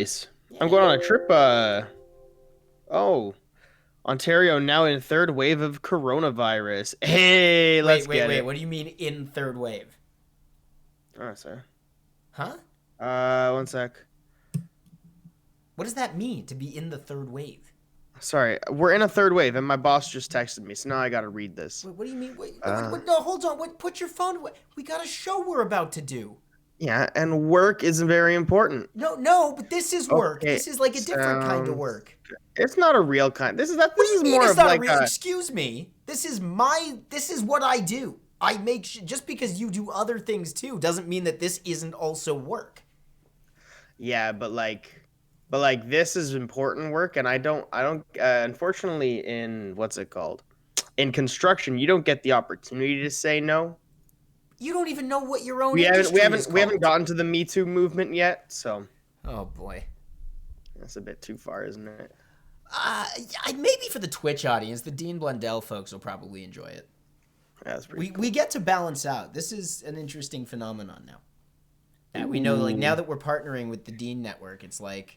Yes. I'm going on a trip. Oh, Ontario now in third wave of coronavirus. Hey, let's get Wait. it. What do you mean in third wave? Oh, sorry. Huh? One sec. What does that mean to be in the third wave? Sorry, we're in a third wave, and my boss just texted me, so now I gotta read this. What do you mean? Uh, No, hold on. Put your phone away. We got a show we're about to do. yeah, and work is very important. No, but this is work. Okay, This is like a different kind of sounds. work. It's not a real kind. This is that. What do This you is mean more it's of not a like real? a. Excuse me. This is what I do. I make just because you do other things too doesn't mean that this isn't also work. Yeah, but like this is important work, and I don't. Unfortunately, in what's it called? In construction, you don't get the opportunity to say no. You don't even know what your own We haven't we industry is haven't we haven't called. gotten to the Me Too movement yet, so Oh boy. that's a bit too far, isn't it? Uh, Maybe for the Twitch audience, the Dean Blundell folks will probably enjoy it. That's pretty We get to balance out. This is an interesting phenomenon now. That we know, like now that we're partnering with the Dean Network, it's like,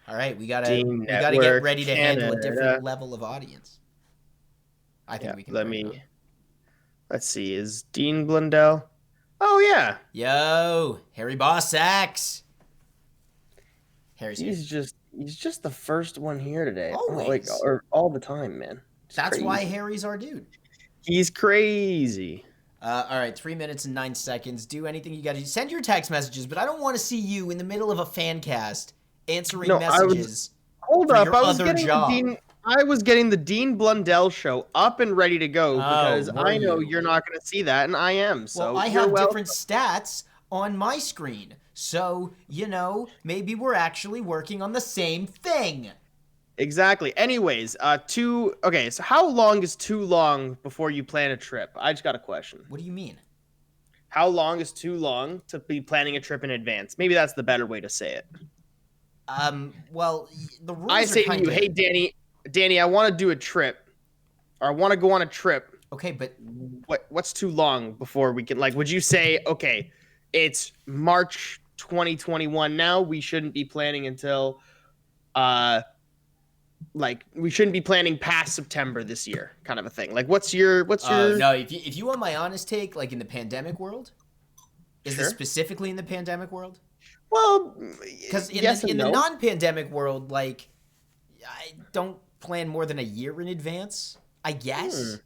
all right, Dean we gotta get Network, ready to handle a Canada. different level of audience. I think Yeah, we can. Bring it on. let's see. Is Dean Blundell? Oh yeah, Yo, Harry Boss X. Harry's here. he's just the first one here today. Like Always. or all the time, man. It's That's crazy. why Harry's our dude. He's crazy. All right, 3 minutes and 9 seconds. Do anything you got to do. Send your text messages, but I don't want to see you in the middle of a fan cast answering No, messages hold for up. your other job. I was getting the Dean Blundell show up and ready to go Oh, because were I know you? you're not going to see that, and I am. Well, So I you're have welcome. different stats on my screen. So, maybe we're actually working on the same thing. Exactly. Anyways, okay, so how long is too long before you plan a trip? I just got a question. What do you mean? How long is too long to be planning a trip in advance? Maybe that's the better way to say it. Well, the rules I are say to kind you, of hey Danny, I want to do a trip, or I want to go on a trip. okay, but What's too long before we can like? Would you say, okay, it's March 2021 now? We shouldn't be planning until, like we shouldn't be planning past September this year, kind of a thing. Like, what's your? no, if you want my honest take, like in the pandemic world, is this Sure. specifically in the pandemic world? Well, Because yes in and the no. non-pandemic world, like I don't plan more than a year in advance. I guess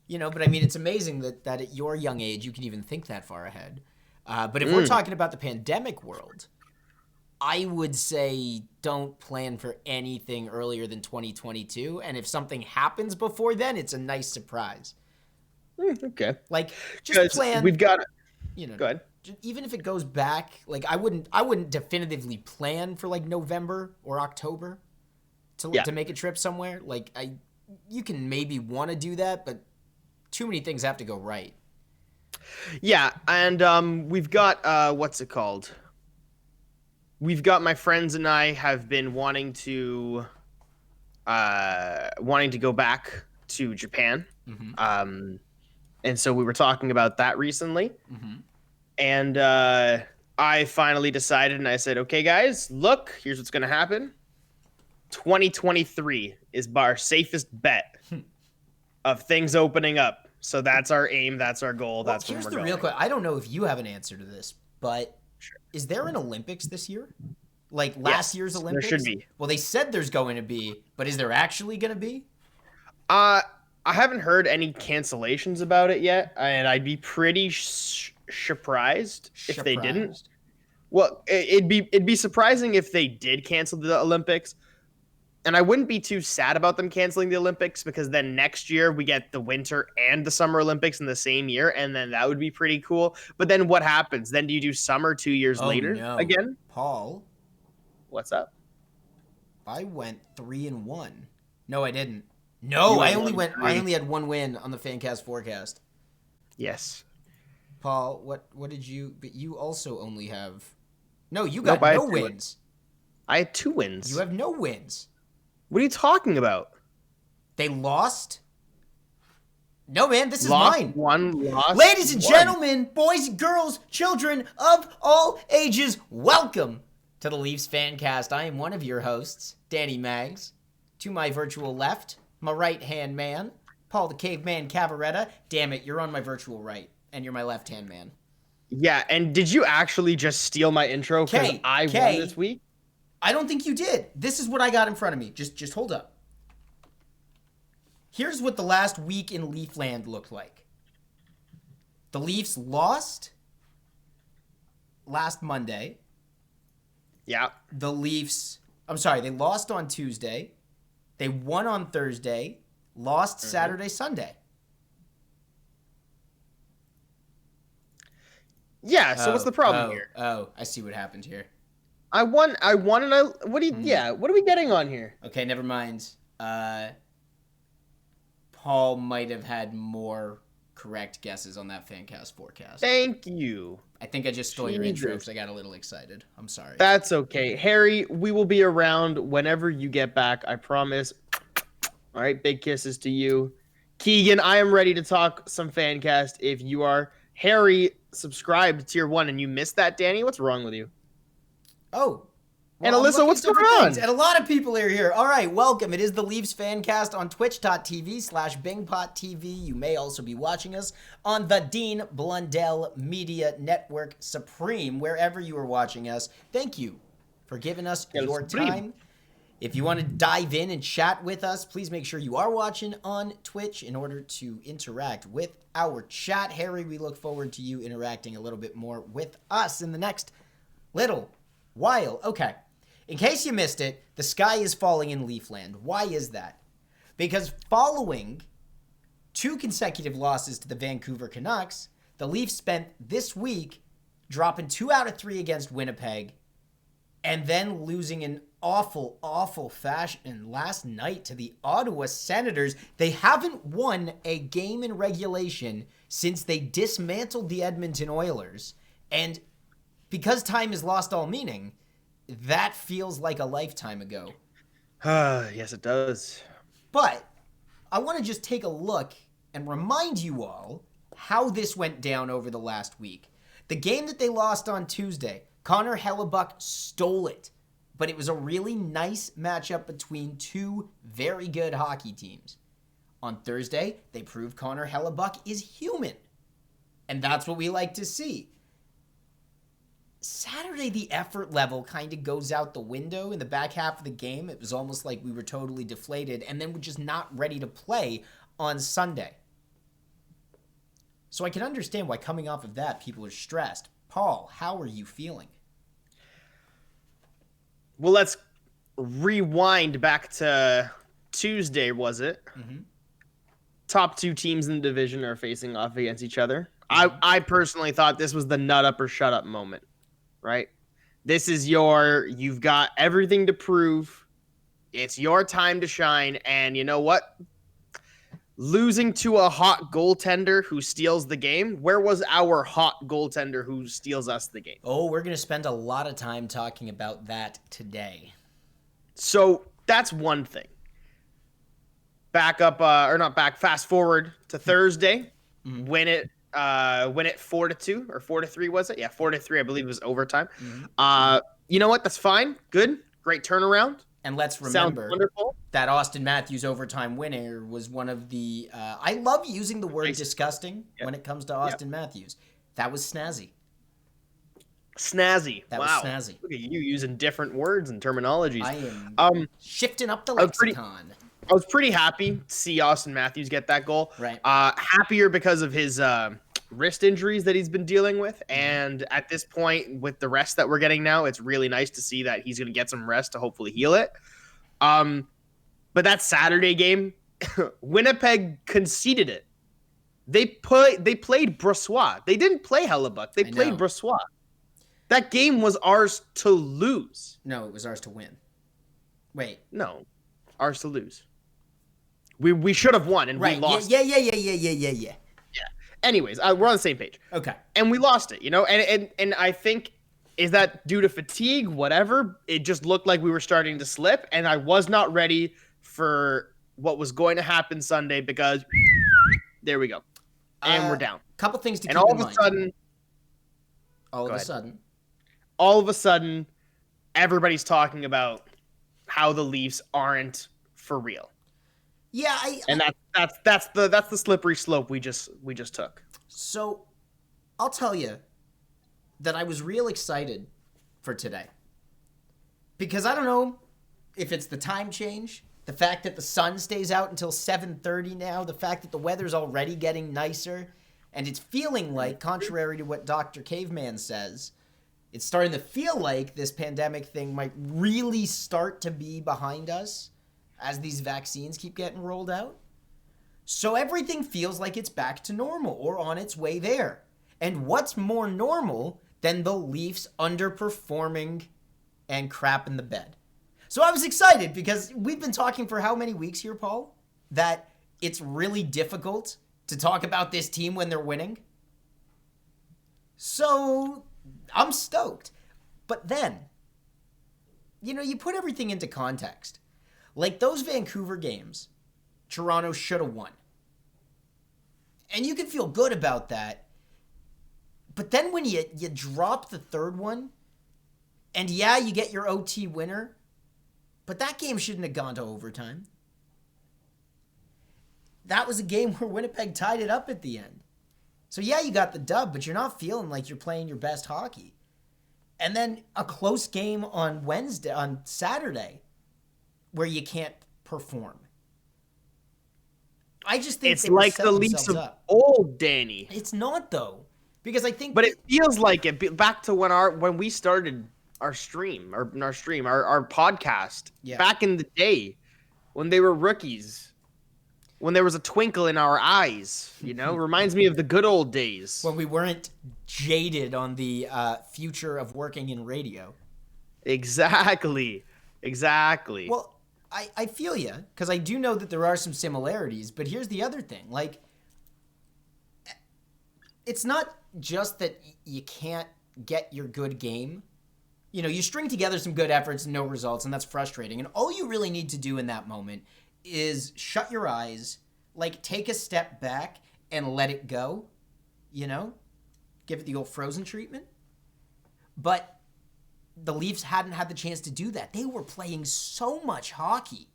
but I mean, it's amazing that at your young age you can even think that far ahead. But if we're talking about the pandemic world, I would say don't plan for anything earlier than 2022. And if something happens before then, it's a nice surprise. Okay. Like just Because plan. we've got. You know, Go ahead. even if it goes back, like I wouldn't definitively plan for like November or October to make a trip somewhere. Like you can maybe want to do that, but too many things have to go right. Yeah, and we've got what's it called? We've got my friends and I have been wanting to go back to Japan. And so we were talking about that recently. And I finally decided, and I said, okay, guys, look, here's what's going to happen. 2023 is our safest bet of things opening up. So that's our aim. That's our goal. Well, that's where here's we're the going. real question. I don't know if you have an answer to this, but is there an Olympics this year? Like last year's Olympics? There should be. Well, they said there's going to be, but is there actually going to be? I haven't heard any cancellations about it yet, and I'd be pretty surprised if they didn't. Well, it'd be surprising if they did cancel the Olympics, and I wouldn't be too sad about them canceling the Olympics because then next year we get the Winter and the Summer Olympics in the same year, and then that would be pretty cool. But then what happens? Then do you do summer 2 years later again? Paul, What's up? I went 3-1. No, I didn't. No, I only had one win on the FanCast ForeCast. Yes. Paul, what did you? But you also only have. No, you got no wins. I had 2 wins. You have no wins. What are you talking about? They lost. No, man, this is Lost mine. one, lost Ladies and one. gentlemen, boys and girls, children of all ages, welcome to the Leafs FanCast. I am one of your hosts, Danny Maggs. To my virtual left, my right-hand man, Paul the Caveman Cavaretta. Damn it, you're on my virtual right, and you're my left-hand man. Yeah, and did you actually just steal my intro because I won this week? I don't think you did. This is what I got in front of me. Just hold up. Here's what the last week in Leafland looked like. The Leafs lost last Monday. Yeah. They lost on Tuesday. They won on Thursday. Lost Saturday, Sunday. Yeah, so what's the problem here? Oh, I see what happened here. I won, and what are we getting on here? Okay, never mind. Paul might have had more correct guesses on that FanCast ForeCast. Thank you. I think I just stole your intro because I got a little excited. I'm sorry. That's okay. Harry, we will be around whenever you get back, I promise. All right, big kisses to you. Keegan, I am ready to talk some FanCast if you are. Harry, subscribe to Tier 1, and you missed that, Danny? What's wrong with you? Oh. Well, and Alyssa, what's going on? And a lot of people are here. All right, welcome. It is the Leafs FanCast on twitch.tv/BingPotTV. You may also be watching us on the Dean Blundell Media Network Supreme, wherever you are watching us. Thank you for giving us your time. If you want to dive in and chat with us, please make sure you are watching on Twitch in order to interact with our chat. Harry, we look forward to you interacting a little bit more with us in the next little while. Okay. In case you missed it, the sky is falling in Leafland. Why is that? Because following 2 consecutive losses to the Vancouver Canucks, the Leafs spent this week dropping 2 out of 3 against Winnipeg and then losing in awful, awful fashion last night to the Ottawa Senators. They haven't won a game in regulation since they dismantled the Edmonton Oilers. And because time has lost all meaning, that feels like a lifetime ago. Yes, it does. But I want to just take a look and remind you all how this went down over the last week. The game that they lost on Tuesday, Connor Hellebuyck stole it. But it was a really nice matchup between 2 very good hockey teams. On Thursday, they proved Connor Hellebuyck is human. And that's what we like to see. Saturday, the effort level kind of goes out the window. In the back half of the game, it was almost like we were totally deflated, and then we're just not ready to play on Sunday. So I can understand why coming off of that, people are stressed. Paul, how are you feeling? Well, let's rewind back to Tuesday, was it? Mm-hmm. Top 2 teams in the division are facing off against each other. Mm-hmm. I personally thought this was the nut up or shut up moment. Right? This is you've got everything to prove. It's your time to shine. And you know what? Losing to a hot goaltender who steals the game. Where was our hot goaltender who steals us the game? Oh, we're going to spend a lot of time talking about that today. So that's one thing. Fast forward to Thursday. Mm-hmm. Win it 4-2 or 4-3 was it? Yeah, 4-3. I believe it was overtime. Mm-hmm. You know what? That's fine. Good. Great turnaround. And let's remember that Austin Matthews overtime winner was one of the... I love using the word disgusting when it comes to Austin Matthews. That was snazzy. Snazzy. That was snazzy. Look at you using different words and terminologies. I am shifting up the lexicon. I was pretty happy to see Austin Matthews get that goal. Right. Happier because of his wrist injuries that he's been dealing with. And at this point, with the rest that we're getting now, it's really nice to see that he's going to get some rest to hopefully heal it. But that Saturday game, Winnipeg conceded it. They played Brossoit. They didn't play Hellebuyck. They played Brossoit. That game was ours to lose. No, it was ours to win. Wait. No, ours to lose. We should have won, and we lost. Yeah. Yeah. Anyways, we're on the same page. Okay. And we lost it, and I think, is that due to fatigue, whatever? It just looked like we were starting to slip, and I was not ready for what was going to happen Sunday because there we go. And we're down. Couple things to keep in mind. All of a sudden, all of a sudden, everybody's talking about how the Leafs aren't for real. Yeah, that's the slippery slope we just took. So, I'll tell you that I was real excited for today. Because I don't know if it's the time change, the fact that the sun stays out until 7:30 now, the fact that the weather's already getting nicer, and it's feeling like, contrary to what Dr. Caveman says, it's starting to feel like this pandemic thing might really start to be behind us as these vaccines keep getting rolled out. So everything feels like it's back to normal or on its way there. And what's more normal than the Leafs underperforming and crap in the bed? So I was excited because we've been talking for how many weeks here, Paul, that it's really difficult to talk about this team when they're winning. So I'm stoked. But then, you put everything into context. Like those Vancouver games, Toronto should have won. And you can feel good about that. But then when you drop the third one, and yeah, you get your OT winner, but that game shouldn't have gone to overtime. That was a game where Winnipeg tied it up at the end. So yeah, you got the dub, but you're not feeling like you're playing your best hockey. And then a close game on Saturday, where you can't perform. I just think it's like the Leafs of old, Danny. It's not though, because I think. But it feels like it. Back to when we started our podcast back in the day, when they were rookies, when there was a twinkle in our eyes. Reminds me of the good old days when we weren't jaded on the future of working in radio. Exactly. Well, I feel you, because I do know that there are some similarities, but here's the other thing. Like, it's not just that you can't get your good game. You string together some good efforts and no results, and that's frustrating. And all you really need to do in that moment is shut your eyes, like take a step back and let it go, give it the old Frozen treatment. But the Leafs hadn't had the chance to do that. They were playing so much hockey.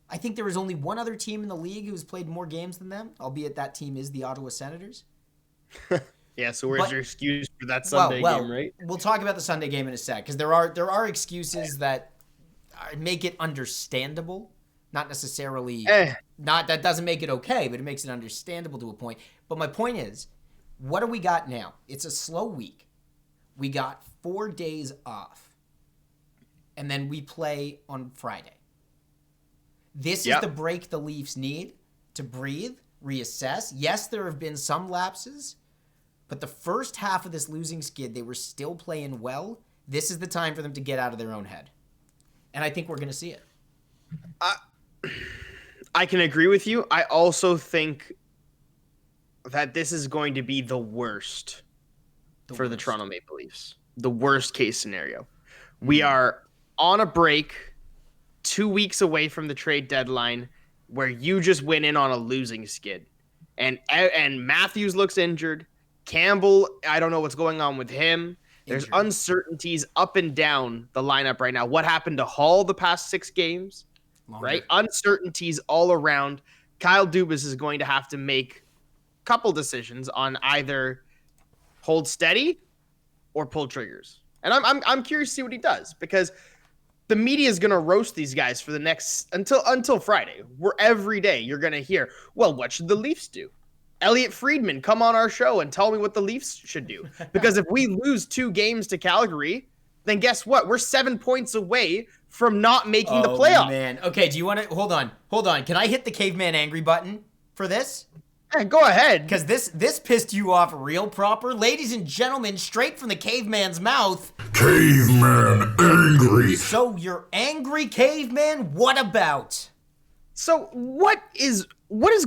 I think there was only one other team in the league who's played more games than them, albeit that team is the Ottawa Senators. Yeah, so where's your excuse for that Sunday game, right? We'll talk about the Sunday game in a sec, because there are excuses that make it understandable. Not necessarily, that doesn't make it okay, but it makes it understandable to a point. But my point is, what do we got now? It's a slow week. We got 4 days off. And then we play on Friday. This is the break the Leafs need to breathe, reassess. Yes, there have been some lapses, but the first half of this losing skid, they were still playing well. This is the time for them to get out of their own head. And I think we're going to see it. I can agree with you. I also think that this is going to be the worst for the Toronto Maple Leafs. The worst case scenario. We are on a break 2 weeks away from the trade deadline where you just went in on a losing skid. And Matthews looks injured. Campbell, I don't know what's going on with him. There's uncertainties up and down the lineup right now. What happened to Hall the past 6 games? Longer. Right? Uncertainties all around. Kyle Dubas is going to have to make a couple decisions on either hold steady or pull triggers. And I'm curious to see what he does, because the media is going to roast these guys for the next until Friday, where every day you're going to hear, well, what should the Leafs do? Elliot Friedman, come on our show and tell me what the Leafs should do. Because if we lose 2 games to Calgary, then guess what? We're 7 points away from not making the playoff. Oh, man. Okay, do you want to... Hold on. Can I hit the Caveman Angry button for this? Hey, go ahead. Because this pissed you off real proper. Ladies and gentlemen, straight from the caveman's mouth... Caveman Angry. So you're angry, Caveman? What about? So what is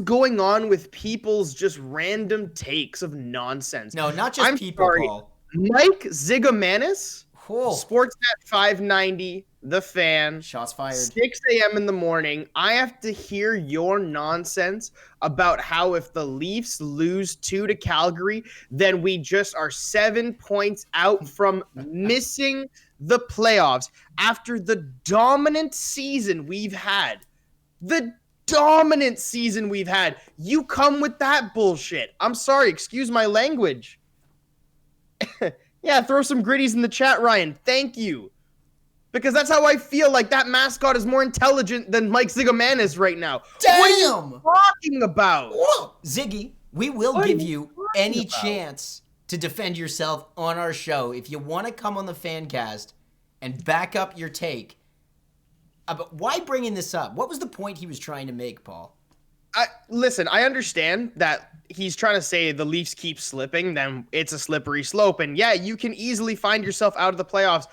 going on with people's just random takes of nonsense? No, not just people, sorry. Paul. Mike Zigomanis, Cool. Sportsnet 590, The Fan. Shots fired. 6 a.m. in the morning. I have to hear your nonsense about how if the Leafs lose 2 to Calgary, then we just are 7 points out from missing the playoffs after the dominant season we've had. The dominant season we've had. You come with that bullshit. I'm sorry, excuse my language. Yeah, throw some gritties in the chat, Ryan. Thank you. Because that's how I feel like that mascot is more intelligent than Mike Zigomanis right now. Damn! What are you talking about? Whoa. Ziggy, we will give you any chance to defend yourself on our show. If you want to come on the FanCast and back up your take. But why bringing this up? What was the point he was trying to make, Paul? Listen, I understand that he's trying to say the Leafs keep slipping, then it's a slippery slope. And yeah, you can easily find yourself out of the playoffs.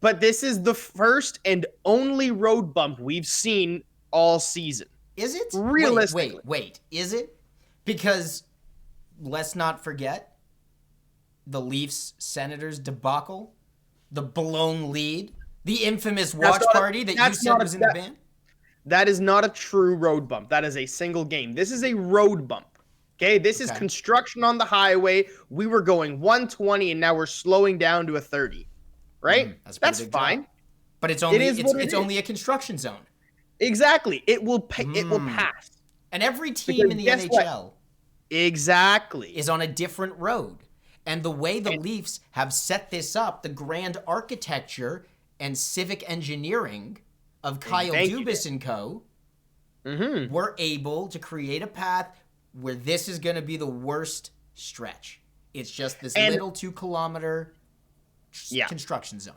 But this is the first and only road bump we've seen all season. Is it? Realistically. Wait. Is it? Because let's not forget the Leafs-Senators debacle, the blown lead, the infamous watch party that you said was in the band. That is not a true road bump. That is a single game. This is a road bump. Okay? This is construction on the highway. We were going 120 and now we're slowing down to a 30. Right? That's fine. Drop. But it's only a construction zone. Exactly. It will pass. And every team in the NHL is on a different road. And the way the Leafs have set this up, the grand architecture and civic engineering of Kyle Dubas and co, we're able to create a path where this is going to be the worst stretch. It's just this little 2-kilometer construction zone.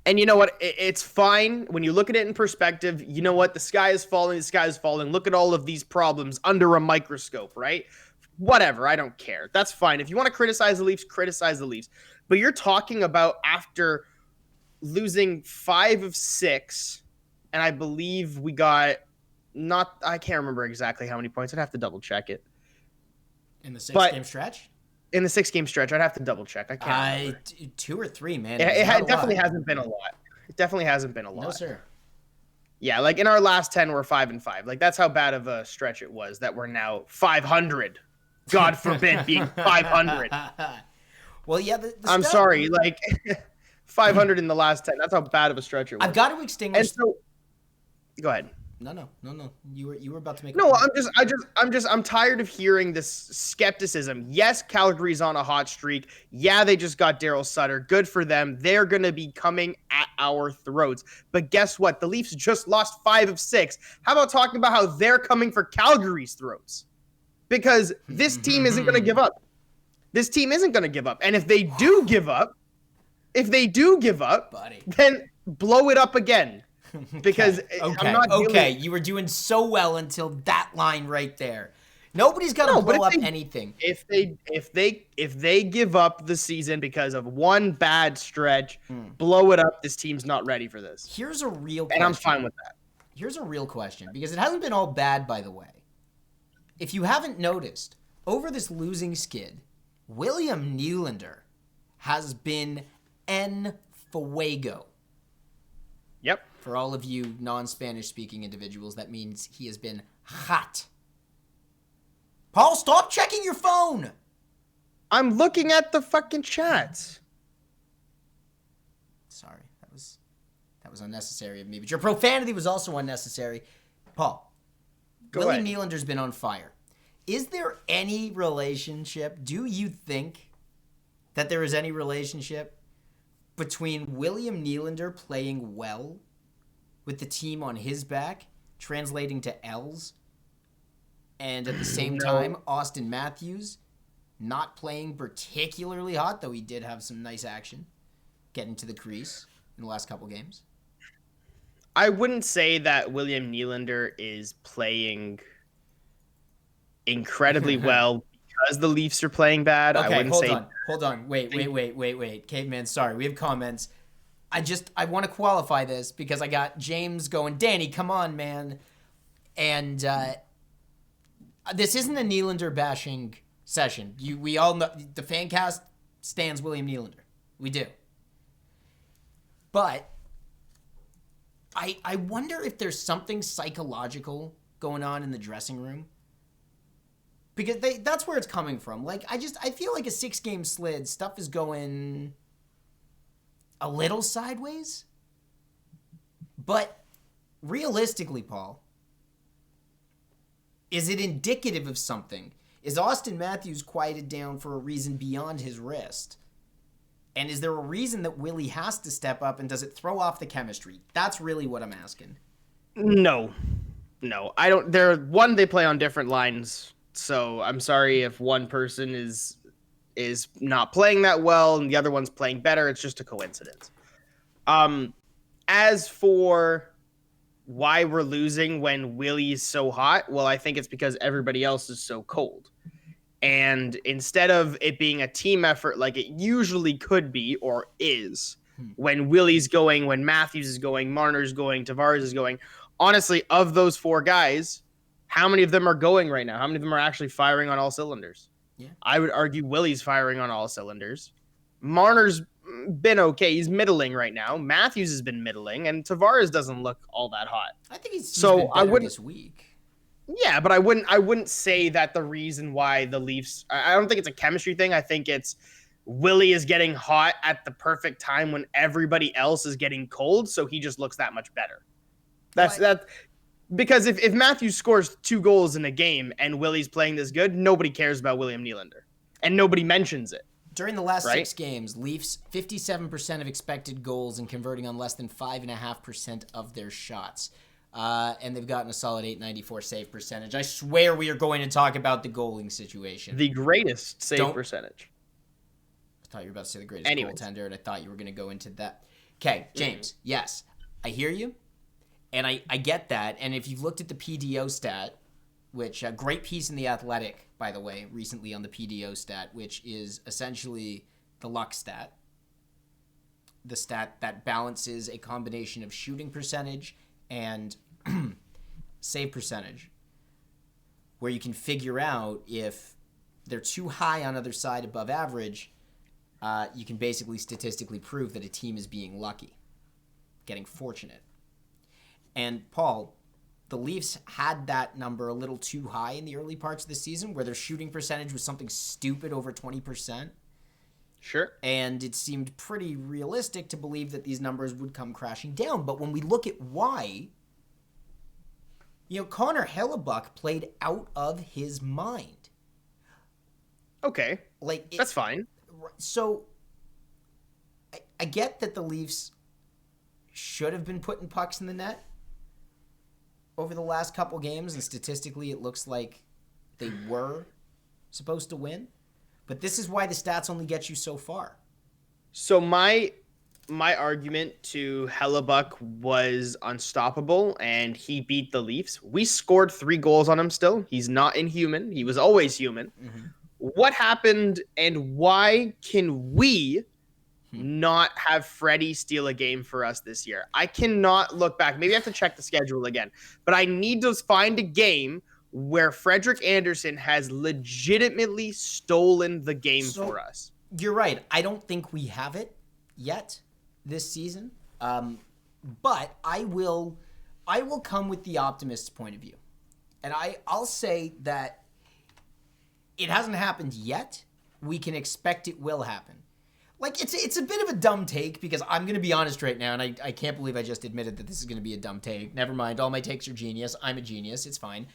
And you know what? It's fine when you look at it in perspective. You know what? The sky is falling. Look at all of these problems under a microscope, right? Whatever. I don't care. That's fine. If you want to criticize the Leafs, criticize the Leafs. But you're talking about after losing 5 of 6, and I believe we got I can't remember exactly how many points. I'd have to double check it. In the 6-game stretch? In the 6-game stretch, I'd have to double check. I can't remember. 2 or 3, man. It definitely hasn't been a lot. It definitely hasn't been a lot. No, sir. Yeah, like in our last 10, we're 5-5. Like that's how bad of a stretch it was that we're now 500. God forbid being 500. Well, yeah. I'm sorry, like 500 in the last 10. That's how bad of a stretch it was. I've got to extinguish. And so, go ahead. No. You were about to make. No, I'm tired of hearing this skepticism. Yes, Calgary's on a hot streak. Yeah, they just got Daryl Sutter. Good for them. They're gonna be coming at our throats. But guess what? The Leafs just lost 5 of 6. How about talking about how they're coming for Calgary's throats? Because this team isn't gonna give up. This team isn't gonna give up. And if they do give up, buddy, then blow it up again. Because I'm not you were doing so well until that line right there. Nobody's got to blow up anything. If they give up the season because of one bad stretch, blow it up. This team's not ready for this. Here's a real question. And I'm fine with that. Here's a real question, because it hasn't been all bad, by the way. If you haven't noticed, over this losing skid, William Nylander has been en fuego. Yep. For all of you non-Spanish speaking individuals, that means he has been hot. Paul, stop checking your phone. I'm looking at the fucking chats. Sorry, that was unnecessary of me, but your profanity was also unnecessary. Paul, Willie Nylander's been on fire. Is there any relationship? Do you think that there is any relationship between William Nylander playing well with the team on his back, translating to L's, and at the same time, Austin Matthews not playing particularly hot, though he did have some nice action getting to the crease in the last couple games? I wouldn't say that William Nylander is playing incredibly well because the Leafs are playing bad. Okay, I wouldn't hold on. Wait. Caveman, sorry. We have comments. I want to qualify this because I got James going, Danny, come on, man. And this isn't a Nylander bashing session. We all know the FanCast stands William Nylander. We do. But I wonder if there's something psychological going on in the dressing room. Because that's where it's coming from. Like, I feel like a 6-game slid, stuff is going a little sideways. But realistically, Paul, is it indicative of something? Is Austin Matthews quieted down for a reason beyond his wrist? And is there a reason that Willy has to step up, and does it throw off the chemistry? That's really what I'm asking. No, I don't. They play on different lines. So I'm sorry if one person is not playing that well and the other one's playing better. It's just a coincidence. As for why we're losing when Willy's so hot, well, I think it's because everybody else is so cold. And instead of it being a team effort like it usually could be or is, when Willy's going, when Matthews is going, Marner's going, Tavares is going, honestly, of those four guys, how many of them are going right now? How many of them are actually firing on all cylinders? Yeah. I would argue Willy's firing on all cylinders. Marner's been okay. He's middling right now. Matthews has been middling, and Tavares doesn't look all that hot. I think he's been better this week. Yeah, but I wouldn't say that the reason why the Leafs, I don't think it's a chemistry thing. I think it's Willy is getting hot at the perfect time when everybody else is getting cold, so he just looks that much better. That's because if Matthews scores 2 goals in a game and Willy's playing this good, nobody cares about William Nylander, and nobody mentions it. During the last 6 games, Leafs 57% of expected goals and converting on less than 5.5% of their shots. And they've gotten a solid .894 save percentage. I swear we are going to talk about the goaling situation. The greatest save percentage. I thought you were about to say the greatest goaltender, and I thought you were going to go into that. Okay, James, yes, I hear you, and I get that. And if you've looked at the PDO stat, which a great piece in The Athletic, by the way, recently on the PDO stat, which is essentially the luck stat, the stat that balances a combination of shooting percentage and save percentage, where you can figure out if they're too high on either side above average, you can basically statistically prove that a team is being lucky, getting fortunate. And Paul, the Leafs had that number a little too high in the early parts of the season, where their shooting percentage was something stupid over 20%. Sure. And it seemed pretty realistic to believe that these numbers would come crashing down. But when we look at why, Connor Hellebuyck played out of his mind. Okay. That's fine. So I get that the Leafs should have been putting pucks in the net over the last couple games, and statistically it looks like they were supposed to win. But this is why the stats only get you so far. So my argument to Hellebuyck was unstoppable, and he beat the Leafs. We scored 3 goals on him still. He's not inhuman. He was always human. Mm-hmm. What happened, and why can we not have Freddie steal a game for us this year? I cannot look back. Maybe I have to check the schedule again. But I need to find a game where Frederik Andersen has legitimately stolen the game for us. You're right. I don't think we have it yet this season. But I will come with the optimist's point of view. And I'll say that it hasn't happened yet. We can expect it will happen. It's a bit of a dumb take, because I'm going to be honest right now, and I can't believe I just admitted that this is going to be a dumb take. Never mind. All my takes are genius. I'm a genius. It's fine.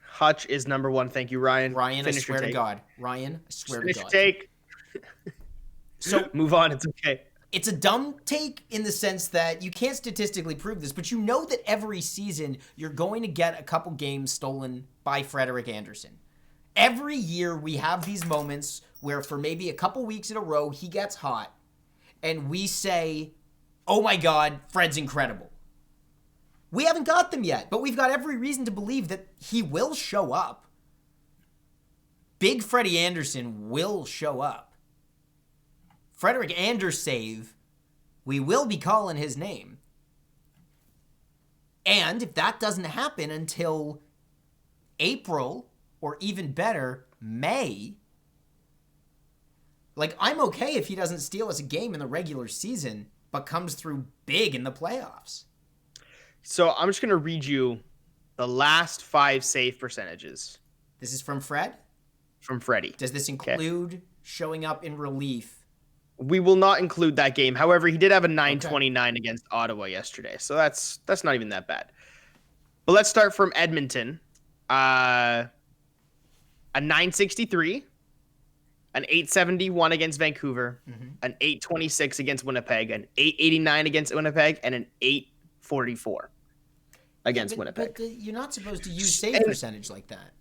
Hutch is number 1. Thank you, Ryan. Ryan, I swear to God. Ryan, I swear to God. Take. So move on. It's okay. It's a dumb take in the sense that you can't statistically prove this, but you know that every season you're going to get a couple games stolen by Frederik Andersen. Every year we have these moments where for maybe a couple weeks in a row he gets hot and we say, oh my God, Fred's incredible. We haven't got them yet, but we've got every reason to believe that he will show up. Big Freddie Andersen will show up. Frederik Andersave, we will be calling his name. And if that doesn't happen until April, or even better, May, I'm okay if he doesn't steal us a game in the regular season, but comes through big in the playoffs. So I'm just going to read you the last 5 save percentages. This is from Fred? From Freddie. Does this include showing up in relief We will not include that game. However, he did have a 929 against Ottawa yesterday, so that's not even that bad. But let's start from Edmonton. A 963, an 871 against Vancouver, an 826 against Winnipeg, an 889 against Winnipeg, and an 844 against Winnipeg. But you're not supposed to use save percentage like that.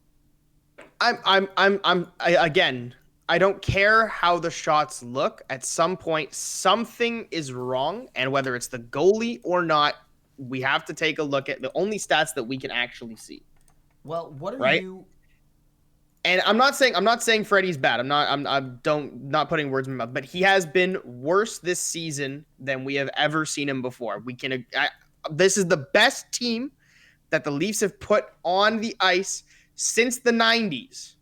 Again, I don't care how the shots look. At some point, something is wrong, and whether it's the goalie or not, we have to take a look at the only stats that we can actually see. Well, what are you? And I'm not saying Freddie's bad. I'm not putting words in my mouth, but he has been worse this season than we have ever seen him before. This is the best team that the Leafs have put on the ice since the 90s.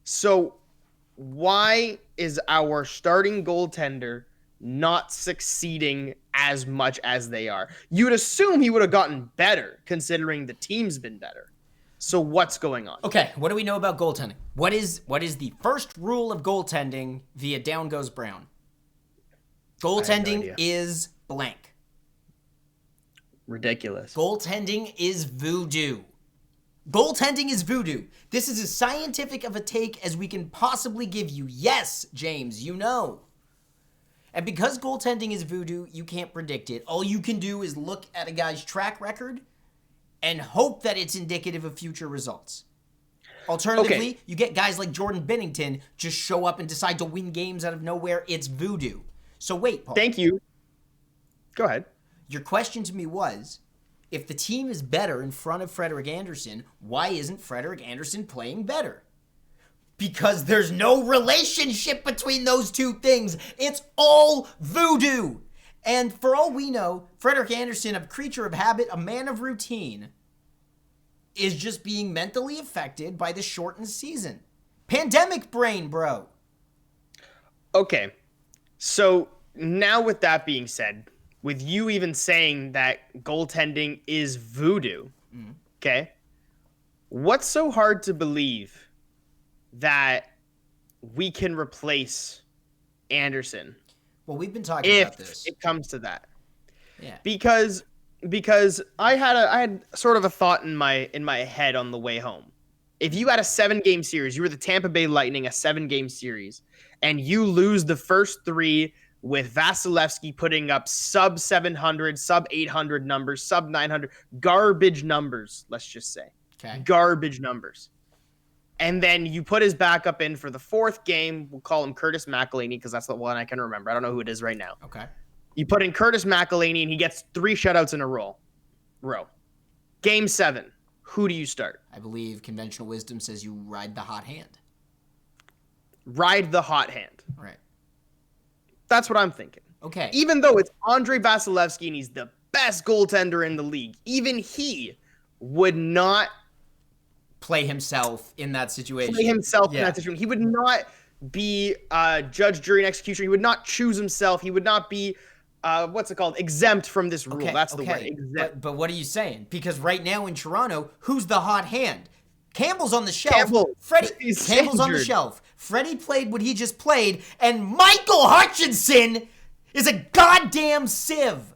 So why is our starting goaltender not succeeding as much as they are? You'd assume he would have gotten better considering the team's been better. So what's going on? Okay, what do we know about goaltending? What is the first rule of goaltending via Down Goes Brown? Goaltending is blank. Ridiculous. Goaltending is voodoo. Goaltending is voodoo. This is as scientific of a take as we can possibly give you. Yes, James, you know. And because goaltending is voodoo, you can't predict it. All you can do is look at a guy's track record and hope that it's indicative of future results. Alternatively, you get guys like Jordan Binnington just show up and decide to win games out of nowhere. It's voodoo. So wait, Paul. Thank you. Go ahead. Your question to me was, if the team is better in front of Frederik Andersen, why isn't Frederik Andersen playing better? Because there's no relationship between those two things. It's all voodoo. And for all we know, Frederik Andersen, a creature of habit, a man of routine, is just being mentally affected by the shortened season. Pandemic brain, bro. Okay. So now with that being said, with you even saying that goaltending is voodoo, okay, what's so hard to believe that we can replace Andersen? Well, we've been talking about this. If it comes to that. Yeah. Because I had sort of a thought in my head on the way home. If you had a 7-game series, you were the Tampa Bay Lightning, a 7-game series, and you lose the first 3 with Vasilevsky putting up sub 700, sub 800 numbers, sub 900, garbage numbers, let's just say. Okay. Garbage numbers. And then you put his backup in for the 4th game. We'll call him Curtis McElhinney because that's the one I can remember. I don't know who it is right now. Okay. You put in Curtis McElhinney and he gets 3 shutouts in a row. Game 7. Who do you start? I believe conventional wisdom says you ride the hot hand. Ride the hot hand. Right. That's what I'm thinking. Okay. Even though it's Andrei Vasilevsky and he's the best goaltender in the league, even he would not play himself in that situation. In that situation. He would not be judge, jury, and executioner. He would not choose himself. He would not be, exempt from this rule. That's the word, exempt. But what are you saying? Because right now in Toronto, who's the hot hand? Campbell's on the shelf. Campbell's on the shelf. Freddie played what he just played, and Michael Hutchinson is a goddamn sieve.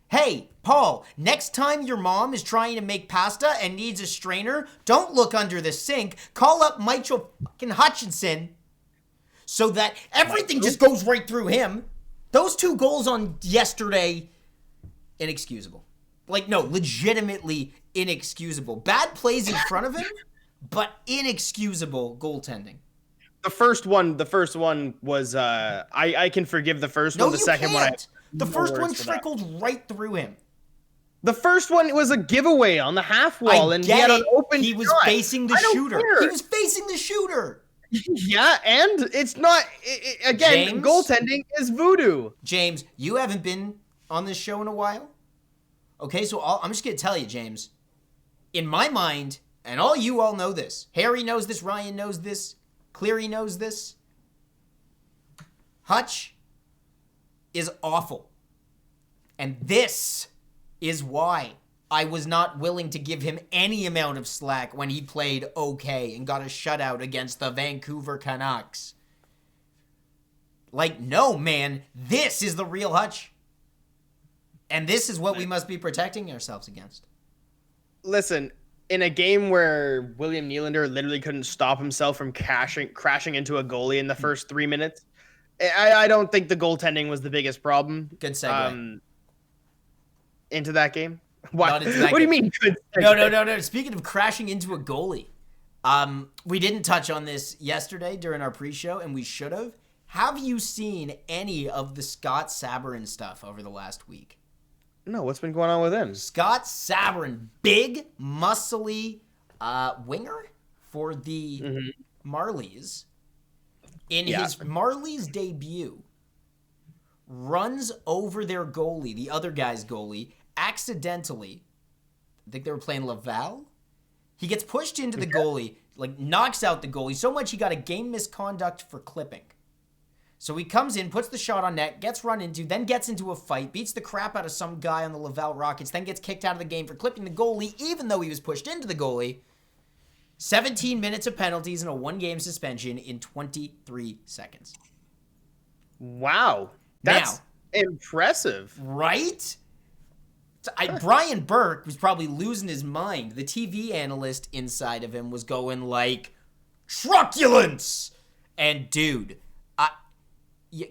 Hey, Paul, next time your mom is trying to make pasta and needs a strainer, don't look under the sink. Call up Michael fucking Hutchinson so that everything just goes right through him. Those 2 goals on yesterday, inexcusable. Legitimately inexcusable. Bad plays in front of him, but inexcusable goaltending. The first one was I can forgive the first one. The second one, the first one trickled right through him. The first one was a giveaway on the half wall, and he had an open. He was facing the shooter. He was facing the shooter. Yeah, and it's not. Again, James, goaltending is voodoo. James, you haven't been on this show in a while. Okay, so I'm just gonna tell you, James. In my mind, and you all know this. Harry knows this. Ryan knows this. Cleary knows this. Hutch is awful. And this is why I was not willing to give him any amount of slack when he played okay and got a shutout against the Vancouver Canucks. Like, no, man, this is the real Hutch. And this is what we must be protecting ourselves against. Listen, in a game where William Nylander literally couldn't stop himself from crashing into a goalie in the first 3 minutes, I don't think the goaltending was the biggest problem. Good segue. Into that game? What Into that do you game. mean good segue? No. Speaking of crashing into a goalie, we didn't touch on this yesterday during our pre-show, and we should have. Have you seen any of the Scott Sabourin stuff over the last week? No, what's been going on with him? Scott Sabourin, big, muscly winger for the Marlies. In his Marlies debut, runs over their goalie, the other guy's goalie, accidentally. I think they were playing Laval. He gets pushed into the goalie, like knocks out the goalie so much he got a game misconduct for clipping. So he comes in, puts the shot on net, gets run into, then gets into a fight, beats the crap out of some guy on the Laval Rockets, then gets kicked out of the game for clipping the goalie, even though he was pushed into the goalie. 17 minutes of penalties and a 1-game suspension in 23 seconds. Wow. That's impressive. Right? Brian Burke was probably losing his mind. The TV analyst inside of him was going like, truculence! And dude,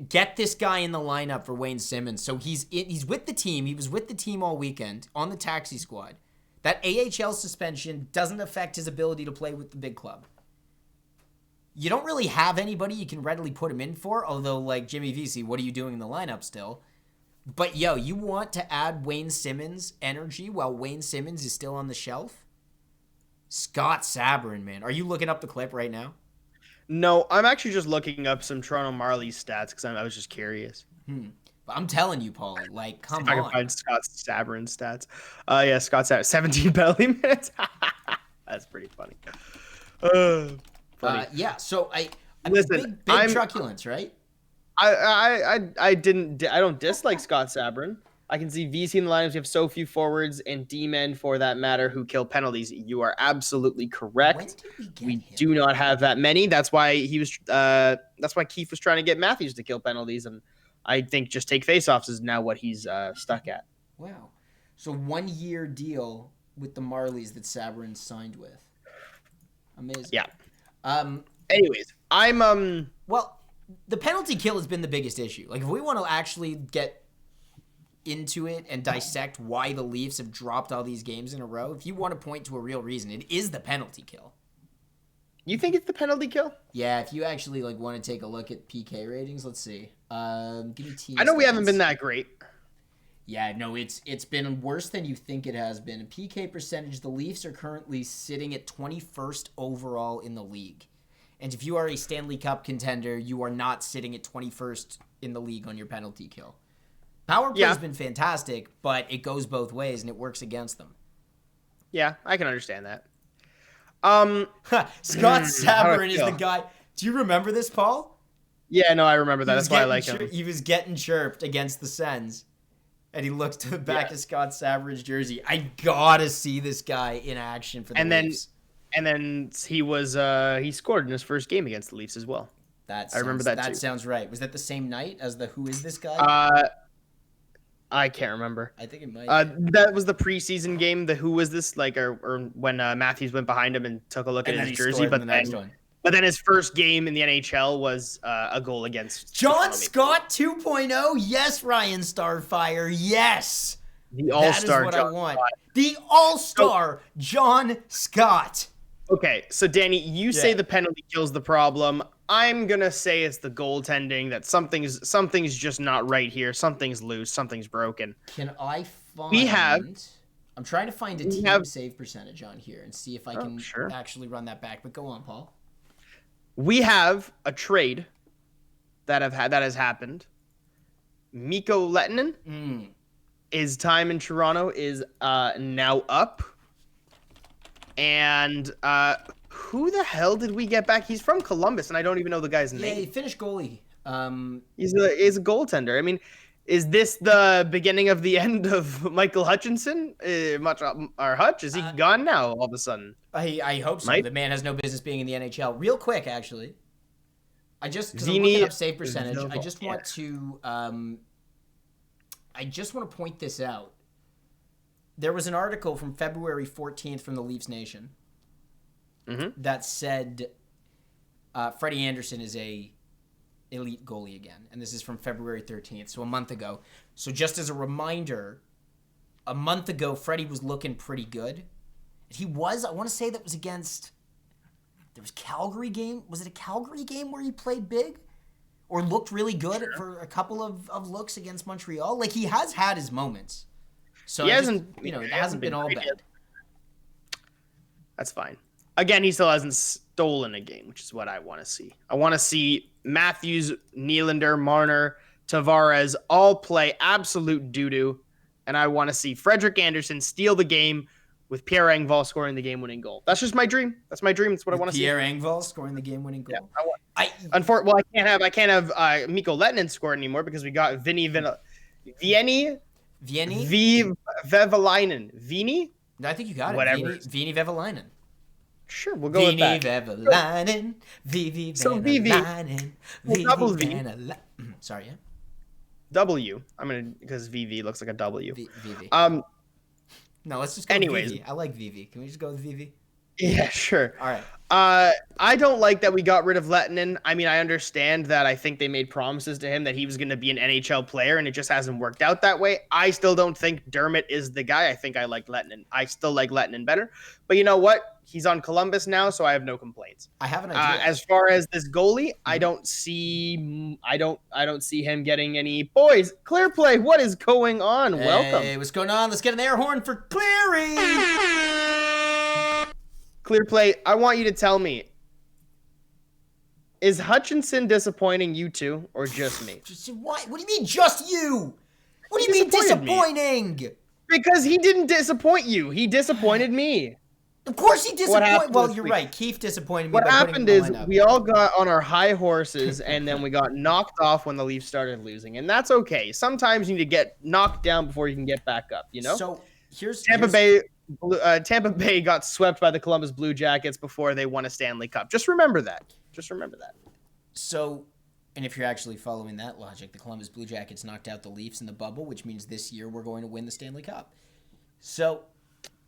get this guy in the lineup for Wayne Simmonds. So he's with the team. He was with the team all weekend on the taxi squad. That AHL suspension doesn't affect his ability to play with the big club. You don't really have anybody you can readily put him in for, although, like, Jimmy Vesey, what are you doing in the lineup still? But, you want to add Wayne Simmonds energy while Wayne Simmonds is still on the shelf? Scott Sabourin, man. Are you looking up the clip right now? No, I'm actually just looking up some Toronto Marlies stats because I was just curious. I'm telling you, Paulie, like, come on. I can find Scott Sabourin stats. Yeah, Scott Sabourin, 17 penalty minutes. That's pretty funny. Yeah, so Listen, big truculence, right? I don't dislike Scott Sabourin. I can see VC in the lineups. We have so few forwards and D-men for that matter who kill penalties. You are absolutely correct. We do not have that many. That's why that's why Keefe was trying to get Matthews to kill penalties, and I think just take faceoffs is now what he's stuck at. Wow. So 1-year deal with the Marlies that Sabourin signed with. Amazing. Yeah. Anyways, I'm well, the penalty kill has been the biggest issue. Like, if we want to actually get into it and dissect why the Leafs have dropped all these games in a row, if you want to point to a real reason, it is the penalty kill. You think it's the penalty kill? Yeah, if you actually want to take a look at PK ratings, let's see. Give me team I know stats. we haven't been that great. Yeah, no, it's been worse than you think it has been. PK percentage, the Leafs are currently sitting at 21st overall in the league. And if you are a Stanley Cup contender, you are not sitting at 21st in the league on your penalty kill. Power play has been fantastic, but it goes both ways and it works against them. Yeah, I can understand that. Scott Sabourin is the guy. Do you remember this, Paul? Yeah, no, I remember that. That's why I like him. He was getting chirped against the Sens, and he looked to the back of Scott Sabourin's jersey. I gotta see this guy in action for the Leafs. And then he scored in his first game against the Leafs as well. I remember that too. That sounds right. Was that the same night as the Who Is This Guy? I can't remember. I think it might. That was the preseason game. The Who Was This, or when Matthews went behind him and took a look at his jersey, but then his first game in the NHL was a goal against John Scott 2.0. Yes, Ryan Starfire. Yes, the All-Star. That is what I want. The All-Star John Scott. Okay, so Danny, you say the penalty kill's the problem. I'm gonna say it's the goaltending, that something's just not right here. Something's loose. Something's broken. Can I find? I'm trying to find a team save percentage on here and see if I can actually run that back. But go on, Paul. We have a trade that has happened. Mikko Lehtinen, his time in Toronto is now up. And who the hell did we get back? He's from Columbus, and I don't even know the guy's name. Yeah, he finished goalie. He's a goaltender. I mean, is this the beginning of the end of Michael Hutchinson? Hutch? Is he gone now all of a sudden? I hope so. The man has no business being in the NHL. Real quick, actually. because I'm looking up save percentage, Vini, I just want to point this out. There was an article from February 14th from the Leafs Nation that said Freddie Anderson is a elite goalie again, and this is from February 13th, so a month ago. So just as a reminder, a month ago, Freddie was looking pretty good. He was, I want to say that was against, there was Calgary game. Was it a Calgary game where he played big? Or looked really good for a couple of looks against Montreal? Like, he has had his moments. So it hasn't been all bad. That's fine. Again, he still hasn't stolen a game, which is what I want to see. I want to see Matthews, Nylander, Marner, Tavares all play absolute doo-doo. And I want to see Frederik Andersen steal the game with Pierre Engvall scoring the game-winning goal. That's just my dream. That's my dream. That's what I want to see. Pierre Engvall scoring the game-winning goal. Yeah, I can't have Mikko Lehtinen score anymore because we got Vevalainen. Vini? I think you got it. Whatever. Vini Vevalainen. Sure, we'll go with that. Vevalainen. Vivi Vevalainen. Well, double V. Sorry, yeah. W. Because VV looks like a W. VV. No, let's just go with VV. I like VV. Can we just go with VV? Yeah, sure. All right. I don't like that we got rid of Lehtinen. I mean, I understand that I think they made promises to him that he was going to be an NHL player, and it just hasn't worked out that way. I still don't think Dermott is the guy. I think I like Lehtinen. I still like Lehtinen better. But you know what? He's on Columbus now, so I have no complaints. I have an idea. As far as this goalie, I don't see him getting any boys. Clear play. What is going on? Hey, welcome. What's going on? Let's get an air horn for Cleary. Clear play. I want you to tell me, is Hutchinson disappointing you too, or just me? What do you mean just you? What do you mean disappointing? Me. Because he didn't disappoint you. He disappointed me. Of course he disappointed. Well, you're right. Keith disappointed me. What happened is we all got on our high horses, and then we got knocked off when the Leafs started losing, and that's okay. Sometimes you need to get knocked down before you can get back up, you know? So Tampa Bay got swept by the Columbus Blue Jackets before they won a Stanley Cup. Just remember that. So, and if you're actually following that logic, the Columbus Blue Jackets knocked out the Leafs in the bubble, which means this year we're going to win the Stanley Cup. So,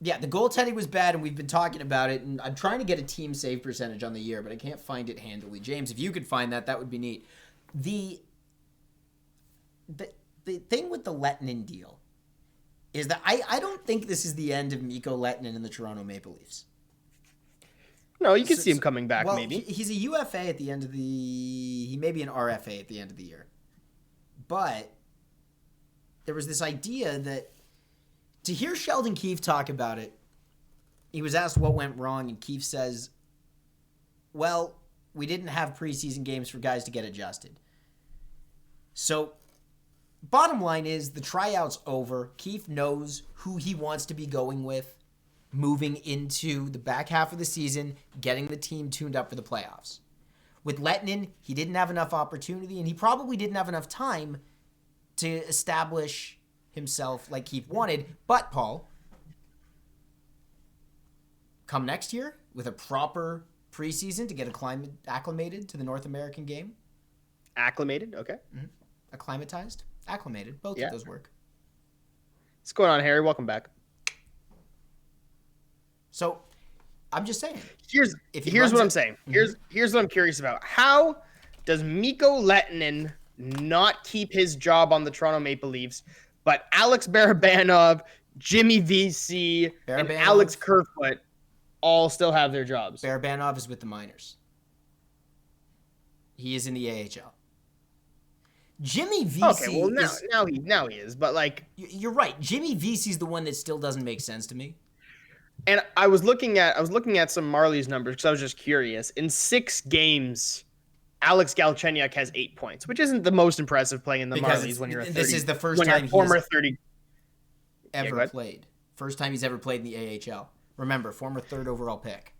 yeah, the goaltending was bad, and we've been talking about it, and I'm trying to get a team save percentage on the year, but I can't find it handily. James, if you could find that, that would be neat. The thing with the Lehtinen deal is that I don't think this is the end of Mikko Lehtinen in the Toronto Maple Leafs. No, you can see him coming back, maybe. He's a UFA at the end of the... He may be an RFA at the end of the year. But there was this idea that... To hear Sheldon Keefe talk about it, he was asked what went wrong, and Keefe says, well, we didn't have preseason games for guys to get adjusted. So, bottom line is, the tryout's over. Keefe knows who he wants to be going with, moving into the back half of the season, getting the team tuned up for the playoffs. With Lehtinen, he didn't have enough opportunity, and he probably didn't have enough time to establish himself like Keefe wanted. But, Paul, come next year with a proper preseason to get acclimated to the North American game. Acclimated? Okay. Mm-hmm. Acclimatized? Acclimated. Both of those work. What's going on, Harry? Welcome back. So, I'm just saying. Here's what I'm saying. Mm-hmm. Here's what I'm curious about. How does Mikko Lehtinen not keep his job on the Toronto Maple Leafs, but Alex Barabanov, Jimmy VC, and Alex Kerfoot all still have their jobs? Barabanov is with the minors. He is in the AHL. Jimmy VC. Okay, well now he is, but like you're right. Jimmy VC's the one that still doesn't make sense to me. And I was looking at some Marlies numbers because I was just curious. In 6 games, Alex Galchenyuk has 8 points, which isn't the most impressive playing in the Marlies when you're a 30. This is the first time former 30 ever played. First time he's ever played in the AHL. Remember, former 3rd overall pick.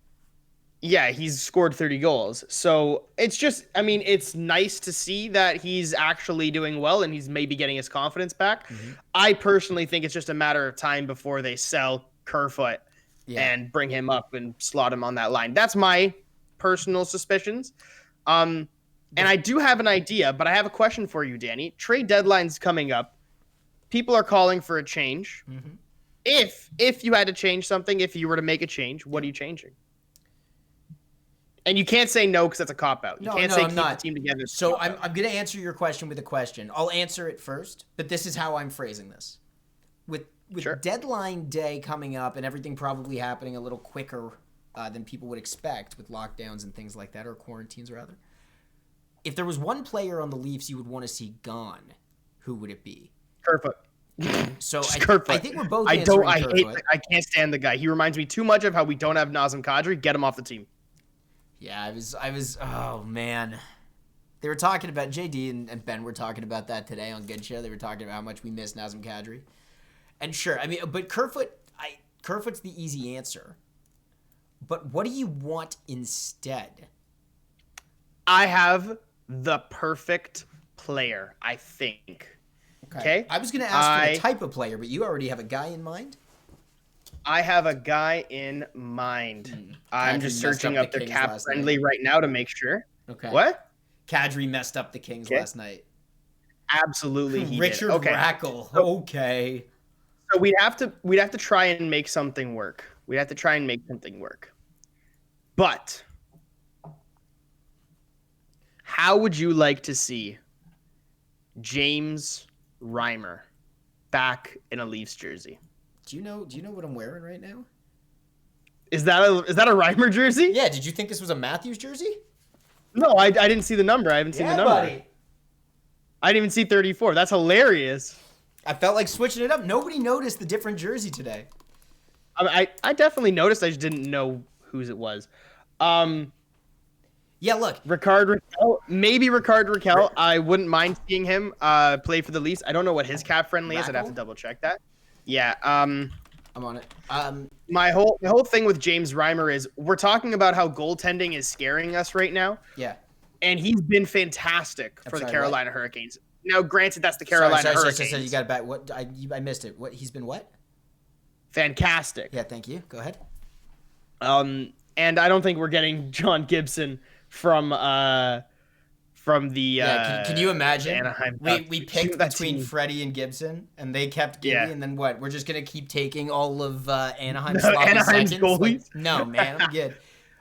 Yeah, he's scored 30 goals. So it's just, I mean, it's nice to see that he's actually doing well and he's maybe getting his confidence back. Mm-hmm. I personally think it's just a matter of time before they sell Kerfoot and bring him up and slot him on that line. That's my personal suspicions. And I do have an idea, but I have a question for you, Danny. Trade deadline's coming up. People are calling for a change. Mm-hmm. If you had to change something, if you were to make a change, what are you changing? And you can't say no because that's a cop-out. You can't say keep the team together. So I'm going to answer your question with a question. I'll answer it first, but this is how I'm phrasing this. With deadline day coming up and everything probably happening a little quicker than people would expect with lockdowns and things like that, or quarantines rather. If there was one player on the Leafs you would want to see gone, who would it be? Kerfoot. So I think we're both I can't stand the guy. He reminds me too much of how we don't have Nazem Kadri. Get him off the team. Yeah, I was. Oh man, they were talking about JD and Ben were talking about that today on Good Show. They were talking about how much we miss Nazem Kadri, and sure, I mean, but Kerfoot's the easy answer. But what do you want instead? I have the perfect player, I think. Okay. I was going to ask for the type of player, but you already have a guy in mind? I have a guy in mind. I'm just searching up their cap friendly right now to make sure. Okay. What? Kadri messed up the Kings last night. Absolutely, he Richard did. Okay. Rackle. Okay. So we'd have to try and make something work. But how would you like to see James Reimer back in a Leafs jersey? Do you know what I'm wearing right now? Is that a Reimer jersey? Yeah, did you think this was a Matthews jersey? No, I didn't see the number. I haven't seen the number. Buddy. I didn't even see 34. That's hilarious. I felt like switching it up. Nobody noticed the different jersey today. I definitely noticed. I just didn't know whose it was. Yeah, look. Ricard Raquel. I wouldn't mind seeing him play for the Leafs. I don't know what his cap friendly is. I'd have to double check that. Yeah. I'm on it. My whole thing with James Reimer is we're talking about how goaltending is scaring us right now. Yeah. And he's been fantastic for the Carolina Hurricanes. Now, granted, that's the Carolina Hurricanes. Sorry, you got it back. What? I missed it. What? He's been what? Fantastic. Yeah, thank you. Go ahead. And I don't think we're getting John Gibson from the can you imagine? Anaheim. We picked between Freddie and Gibson, and they kept Gibby, and then what? We're just gonna keep taking all of Anaheim's seconds? Goalies? No, man, I'm good.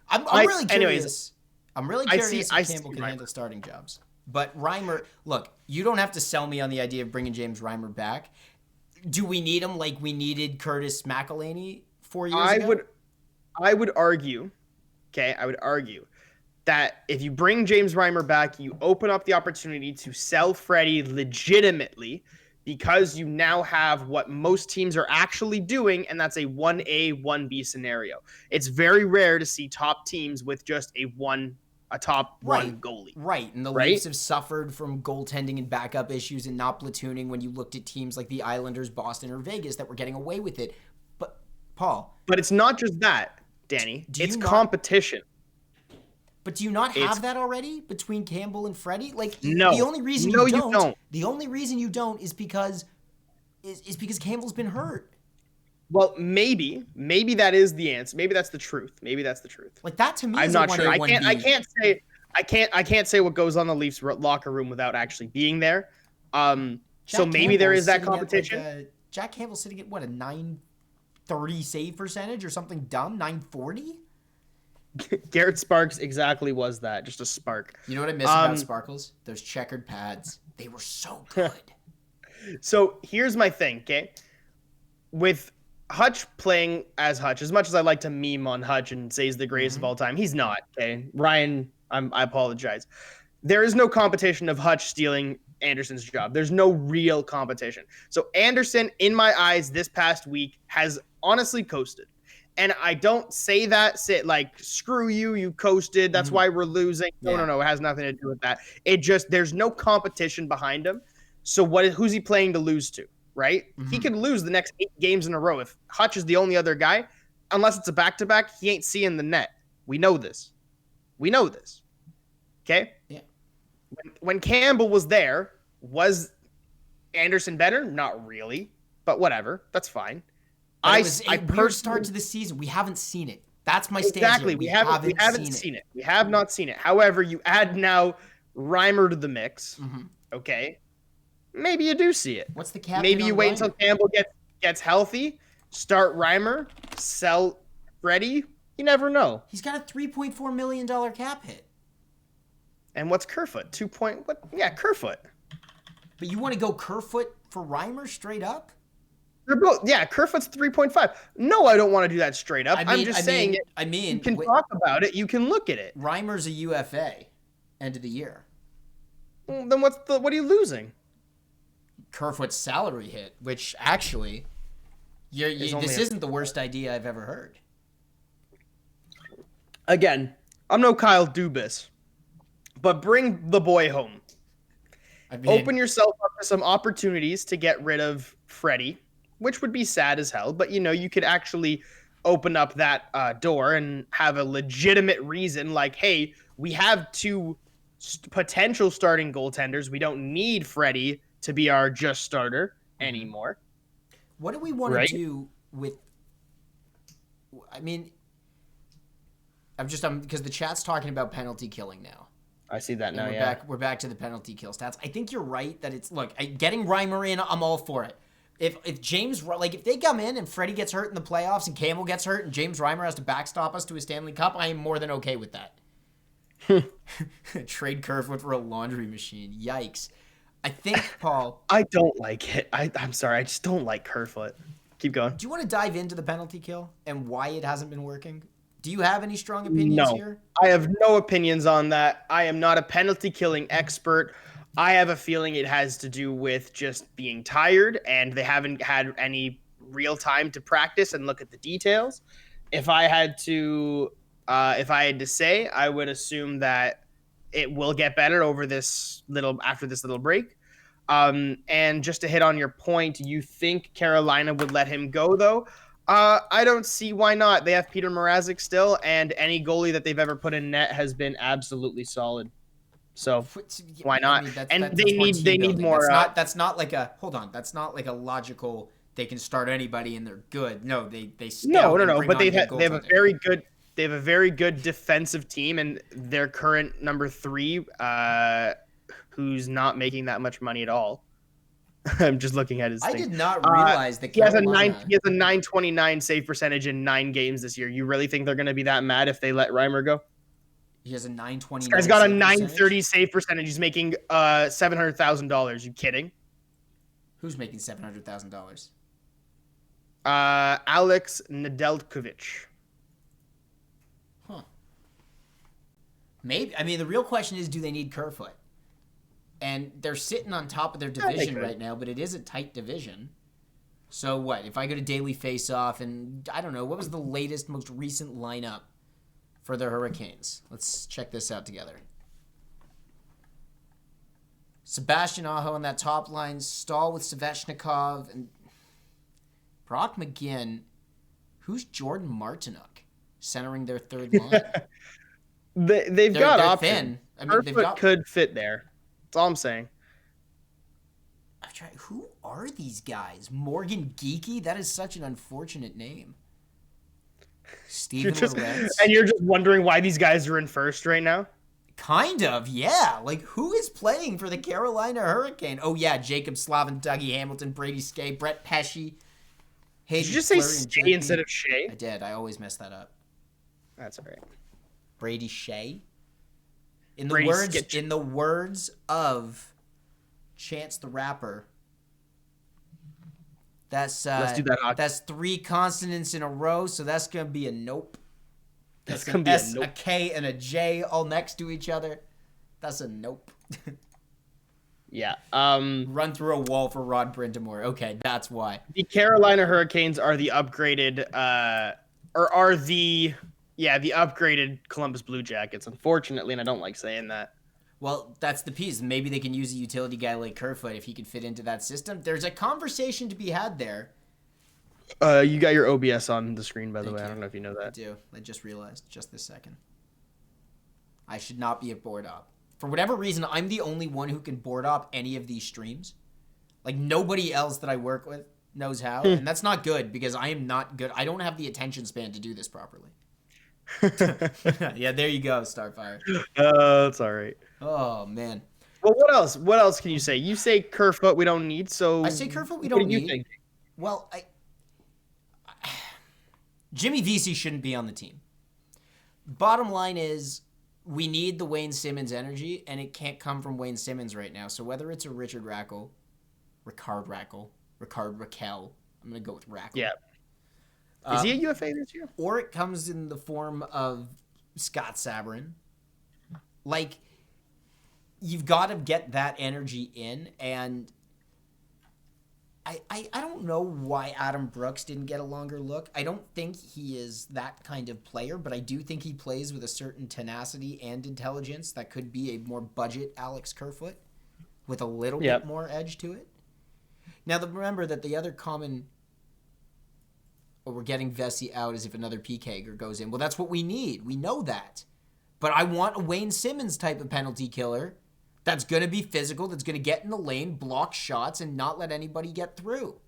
I'm really curious. I'm really curious if Campbell can handle starting jobs. But Reimer, look, you don't have to sell me on the idea of bringing James Reimer back. Do we need him like we needed Curtis McElhinney 4 years ago? I would argue that if you bring James Reimer back, you open up the opportunity to sell Freddie legitimately because you now have what most teams are actually doing, and that's a 1A, 1B scenario. It's very rare to see top teams with just a top one goalie. Right, and the Leafs have suffered from goaltending and backup issues and not platooning when you looked at teams like the Islanders, Boston, or Vegas that were getting away with it. But, Paul. But it's not just that, Danny. It's competition. But do you not have that already between Campbell and Freddie? Like, no. The only reason you don't. The only reason you don't is because Campbell's been hurt. Well, maybe that is the answer. Maybe that's the truth. Like that to me, I'm is not sure. I can't say what goes on in the Leafs locker room without actually being there. So maybe there is that competition. Jack Campbell's sitting at what, a 930 save percentage or something dumb, 940. Garrett Sparks exactly was that, just a spark. You know what I miss about Sparkles? Those checkered pads. They were so good. So here's my thing, okay? With Hutch playing as Hutch, as much as I like to meme on Hutch and say he's the greatest of all time, he's not, okay? Ryan, I apologize. There is no competition of Hutch stealing Anderson's job. There's no real competition. So Anderson, in my eyes, this past week has honestly coasted. And I don't say that, screw you, you coasted. That's why we're losing. No. It has nothing to do with that. It just, there's no competition behind him. So who's he playing to lose to, right? He could lose the next 8 games in a row. If Hutch is the only other guy, unless it's a back-to-back, he ain't seeing the net. We know this. Okay? Yeah. When Campbell was there, was Anderson better? Not really, but whatever. That's fine. It was a weird start to the season. We haven't seen it. That's my stance. Exactly. Here. We haven't seen it. We have not seen it. However, you add now Reimer to the mix, okay, maybe you do see it. What's the cap? Maybe you wait until Campbell gets healthy, start Reimer, sell Freddie. You never know. He's got a $3.4 million cap hit. And what's Kerfoot? 2 point what? Yeah, Kerfoot. But you want to go Kerfoot for Reimer straight up? They're both, yeah, Kerfoot's 3.5. No, I don't want to do that straight up. I'm just saying you can talk about it. You can look at it. Reimer's a UFA, end of the year. Well, then what are you losing? Kerfoot's salary hit, which actually, this isn't the worst idea I've ever heard. Again, I'm no Kyle Dubas, but bring the boy home. Open yourself up to some opportunities to get rid of Freddie, which would be sad as hell, but you could actually open up that door and have a legitimate reason like, hey, we have two potential starting goaltenders. We don't need Freddie to be our just starter anymore. What do we want to do with... I mean, because the chat's talking about penalty killing now. I see that now, We're back to the penalty kill stats. I think you're right that it's... Look, getting Reimer in, I'm all for it. If James... Like, if they come in and Freddie gets hurt in the playoffs and Campbell gets hurt and James Reimer has to backstop us to a Stanley Cup, I am more than okay with that. Trade Kerfoot for a laundry machine. Yikes. I think, Paul... I don't like it. I'm sorry. I just don't like Kerfoot. Keep going. Do you want to dive into the penalty kill and why it hasn't been working? Do you have any strong opinions here? I have no opinions on that. I am not a penalty killing expert. I have a feeling it has to do with just being tired and they haven't had any real time to practice and look at the details. If I had to say, I would assume that it will get better after this little break. And just to hit on your point, you think Carolina would let him go though? I don't see why not. They have Peter Mrazek still, and any goalie that they've ever put in net has been absolutely solid. So why not? I mean, they need more. That's not like a a logical. They can start anybody and they're good. No, they no. But they have a very good defensive team, and their current number 3, who's not making that much money at all. I'm just looking at his thing. I did not realize that he has a 929 save percentage in 9 games this year. You really think they're going to be that mad if they let Reimer go? He has a 929. This guy's got a 930 save percentage. He's making $700,000. You kidding? Who's making $700,000? Alex Nedeljkovic. Huh. Maybe. I mean, the real question is, do they need Kerfoot? And they're sitting on top of their division right now, but it is a tight division. So what? If I go to Daily Face-Off and, I don't know, what was the latest, most recent lineup for the Hurricanes? Let's check this out together. Sebastian Aho in that top line, Stahl with Svechnikov, and Brock McGinn. Who's Jordan Martinook centering their third line? They've got options. Thin. I mean, Kerfoot could fit there. That's all I'm saying. Who are these guys? Morgan Geeky? That is such an unfortunate name. Steven Lorenz. And you're just wondering why these guys are in first right now? Kind of, yeah. Like, who is playing for the Carolina Hurricane? Oh, yeah, Jacob Slavin, Dougie Hamilton, Brady Skay, Brett Pesce. Did you just say Skay instead of Shea? I did. I always mess that up. That's all right. Brady Shea? In the words of Chance the Rapper, that's let's do that. That's 3 consonants in a row, so that's gonna be a nope. That's gonna be a nope. A K and a J all next to each other. That's a nope. Yeah. Run through a wall for Rod Brindamore. Okay, that's why. The Carolina Hurricanes are the upgraded, the upgraded Columbus Blue Jackets, unfortunately, and I don't like saying that. Well, that's the piece. Maybe they can use a utility guy like Kerfoot if he could fit into that system. There's a conversation to be had there. You got your OBS on the screen, by the way. I don't know if you know that. I do. I just realized just this second. I should not be at board op. For whatever reason, I'm the only one who can board op any of these streams. Like, nobody else that I work with knows how, and that's not good because I am not good. I don't have the attention span to do this properly. Yeah, there you go, Starfire. That's all right. Oh man. Well, what else? What else can you say? You say Kerfoot we don't need, so I say Kerfoot we what don't do you need. think? Well, Jimmy Vesey shouldn't be on the team. Bottom line is we need the Wayne Simmons energy, and it can't come from Wayne Simmons right now. So whether it's a Ricard Raquel, I'm going to go with Raquel. Yeah. Is he a UFA this year? Or it comes in the form of Scott Sabrin. Like, you've got to get that energy in, and I don't know why Adam Brooks didn't get a longer look. I don't think he is that kind of player, but I do think he plays with a certain tenacity and intelligence that could be a more budget Alex Kerfoot with a little bit more edge to it. Now, remember that the other common... Oh, we're getting Vesey out as if another PK goes in. Well, that's what we need. We know that. But I want a Wayne Simmons type of penalty killer that's going to be physical, that's going to get in the lane, block shots, and not let anybody get through.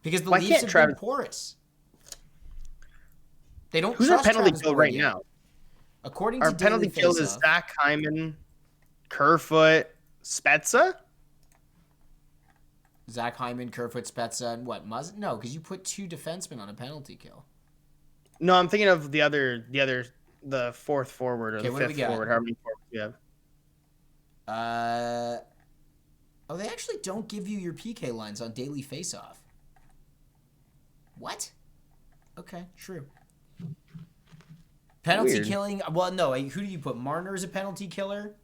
Because the Leafs have been porous. They don't Who's trust our penalty Travis kill right now? According our to penalty kill is Zach Hyman, Kerfoot, Spezza? Zach Hyman, Kerfoot, Spezza, and what? No, because you put 2 defensemen on a penalty kill. No, I'm thinking of the fourth forward or the fifth forward. How many forwards do you have? They actually don't give you your PK lines on daily faceoff. What? Okay, true. Penalty Weird. killing. Well, no. Who do you put? Marner as a penalty killer.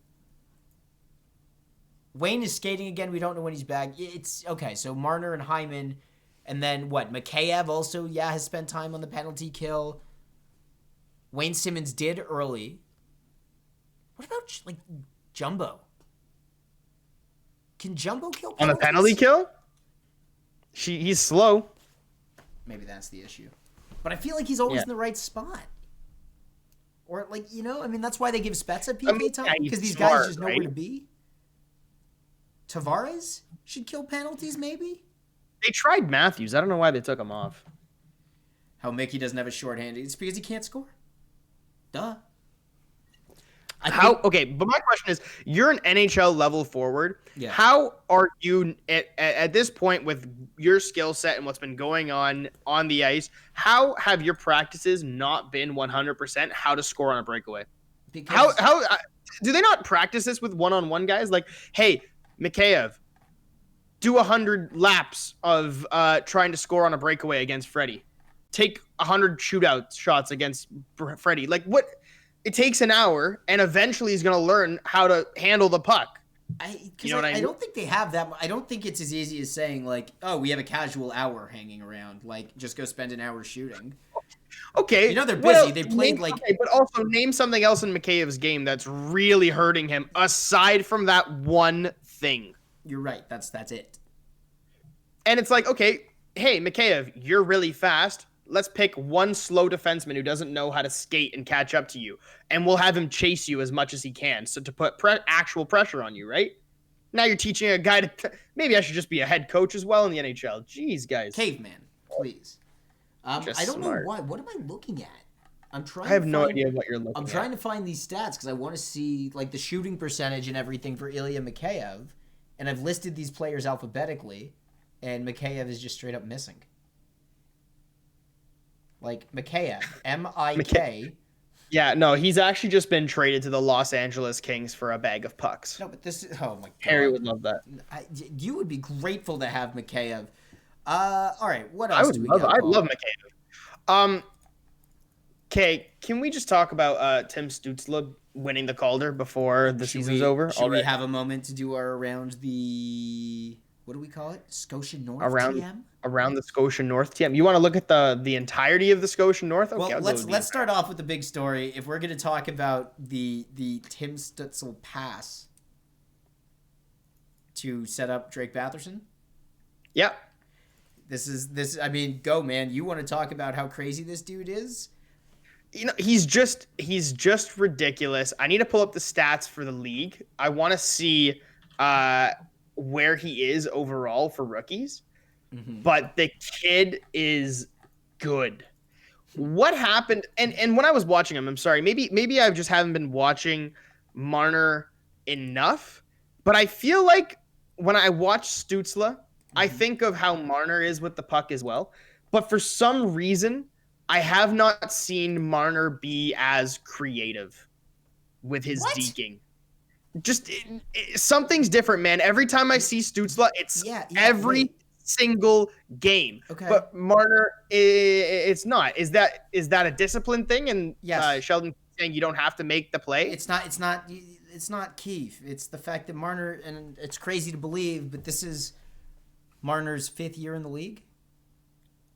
Wayne is skating again. We don't know when he's back. It's okay. So Marner and Hyman, and then what? Mikheyev also, has spent time on the penalty kill. Wayne Simmons did early. What about Jumbo? Can Jumbo kill penalties? On the penalty kill? He's slow. Maybe that's the issue. But I feel like he's always in the right spot. Or that's why they give Spezza PK time, because these guys just know where to be. Tavares should kill penalties, maybe? They tried Matthews. I don't know why they took him off. How Mickey doesn't have a shorthanded. It's because he can't score. Duh. Okay, but my question is, you're an NHL level forward. Yeah. How are you at this point with your skill set and what's been going on the ice? How have your practices not been 100% how to score on a breakaway? Because How do they not practice this with one-on-one guys? Like, hey, Mikheyev, do 100 laps of trying to score on a breakaway against Freddie. Take 100 shootout shots against Freddie. Like, what? It takes an hour, and eventually he's going to learn how to handle the puck. I don't think they have that. I don't think it's as easy as saying, we have a casual hour hanging around. Just go spend an hour shooting. Okay. They're busy. They played but also name something else in Mikheyev's game that's really hurting him aside from that one thing. You're right. That's it. And it's okay, hey, Mikheyev, you're really fast. Let's pick one slow defenseman who doesn't know how to skate and catch up to you, and we'll have him chase you as much as he can, so to put actual pressure on you, right? Now you're teaching a guy to... Maybe I should just be a head coach as well in the NHL. Jeez, guys. Caveman, please. I don't know why. What am I looking at? I have no idea what you're looking at. I'm trying to find these stats because I want to see the shooting percentage and everything for Ilya Mikheyev, and I've listed these players alphabetically, and Mikheyev is just straight up missing. Mikheyev, M-I-K. Yeah, no, he's actually just been traded to the Los Angeles Kings for a bag of pucks. No, but this is... Oh, my God. Harry would love that. You would be grateful to have Mikheyev. All right, what else do we got? I love Mikheyev. Okay, can we just talk about Tim Stützle winning the Calder before the season's over? Should we have a moment to do our around the... What do we call it? Scotia North TM? Around the Scotia North TM. You want to look at the entirety of the North? Okay, well, let's start off with the big story. If we're going to talk about the Tim Stützle pass to set up Drake Batherson. Yep. Go, man. You want to talk about how crazy this dude is? He's just ridiculous. I need to pull up the stats for the league. I want to see where he is overall for rookies. Mm-hmm. But the kid is good. what happened? And when I was watching him, I'm sorry, maybe I just haven't been watching Marner enough. But I feel like when I watch Stützle, I think of how Marner is with the puck as well. But for some reason, I have not seen Marner be as creative with his deking. Just something's different, man. Every time I see Stützle, it's every single game. Okay. But Marner, it's not. Is that a discipline thing? And yes. Sheldon saying you don't have to make the play. It's not Keefe. It's the fact that Marner, and it's crazy to believe, but this is Marner's 5th year in the league.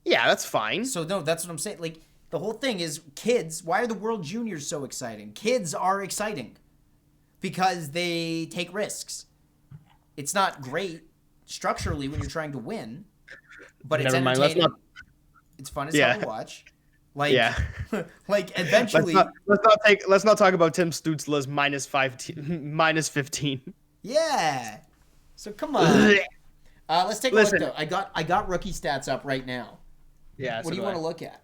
Yeah, that's fine. So no, that's what I'm saying. Like, the whole thing is kids. Why are the World Juniors so exciting? Kids are exciting because they take risks. It's not great structurally when you're trying to win, but it's entertaining. It's fun as hell to watch. Like, like eventually. Let's not talk about Tim Stützle's minus 15. Yeah. So come on. Let's take a look though. I got rookie stats up right now. Yeah. What do you want to look at?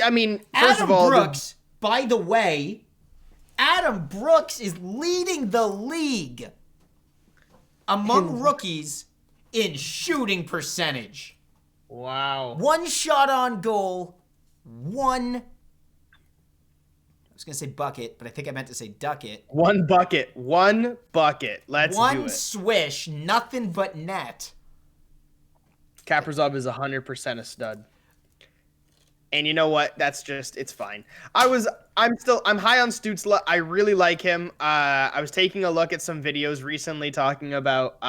I mean, first of all, Adam Brooks. By the way, Adam Brooks is leading the league among rookies in shooting percentage. Wow. 1 shot on goal, 1. I was going to say bucket, but I think I meant to say duck it. 1 bucket. 1 bucket. Let's do it. 1 swish, nothing but net. Kaprizov is 100% a stud. And you know what? That's just, it's fine. I'm high on Stützle. I really like him. I was taking a look at some videos recently talking about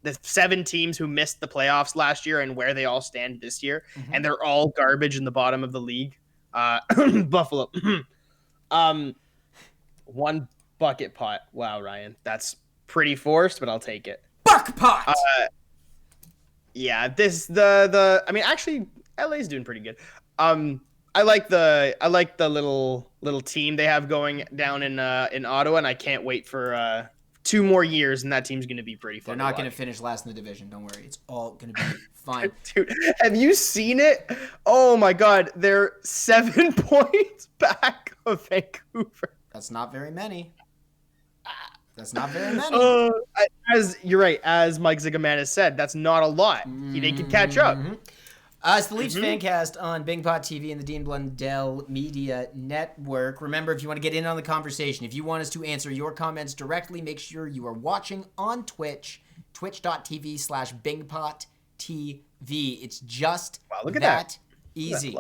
the 7 teams who missed the playoffs last year and where they all stand this year. And they're all garbage in the bottom of the league. Buffalo. 1 bucket pot. Wow, Ryan. That's pretty forced, but I'll take it. Buck pot! Yeah, I mean, actually, LA's doing pretty good. I like the little team they have going down in Ottawa, and I can't wait for 2 more years, and that team's going to be pretty fun. They're not going to finish last in the division. Don't worry. It's all going to be fine. Dude, have you seen it? Oh, my God. They're 7 points back of Vancouver. That's not very many. That's not very many. You're right. As Mike Zigomanis said, that's not a lot. They can catch up. It's the Leafs FanCast on Bing Pot TV and the Dean Blundell Media Network. Remember, if you want to get in on the conversation, if you want us to answer your comments directly, make sure you are watching on Twitch, twitch.tv/BingPotTV. It's just that easy.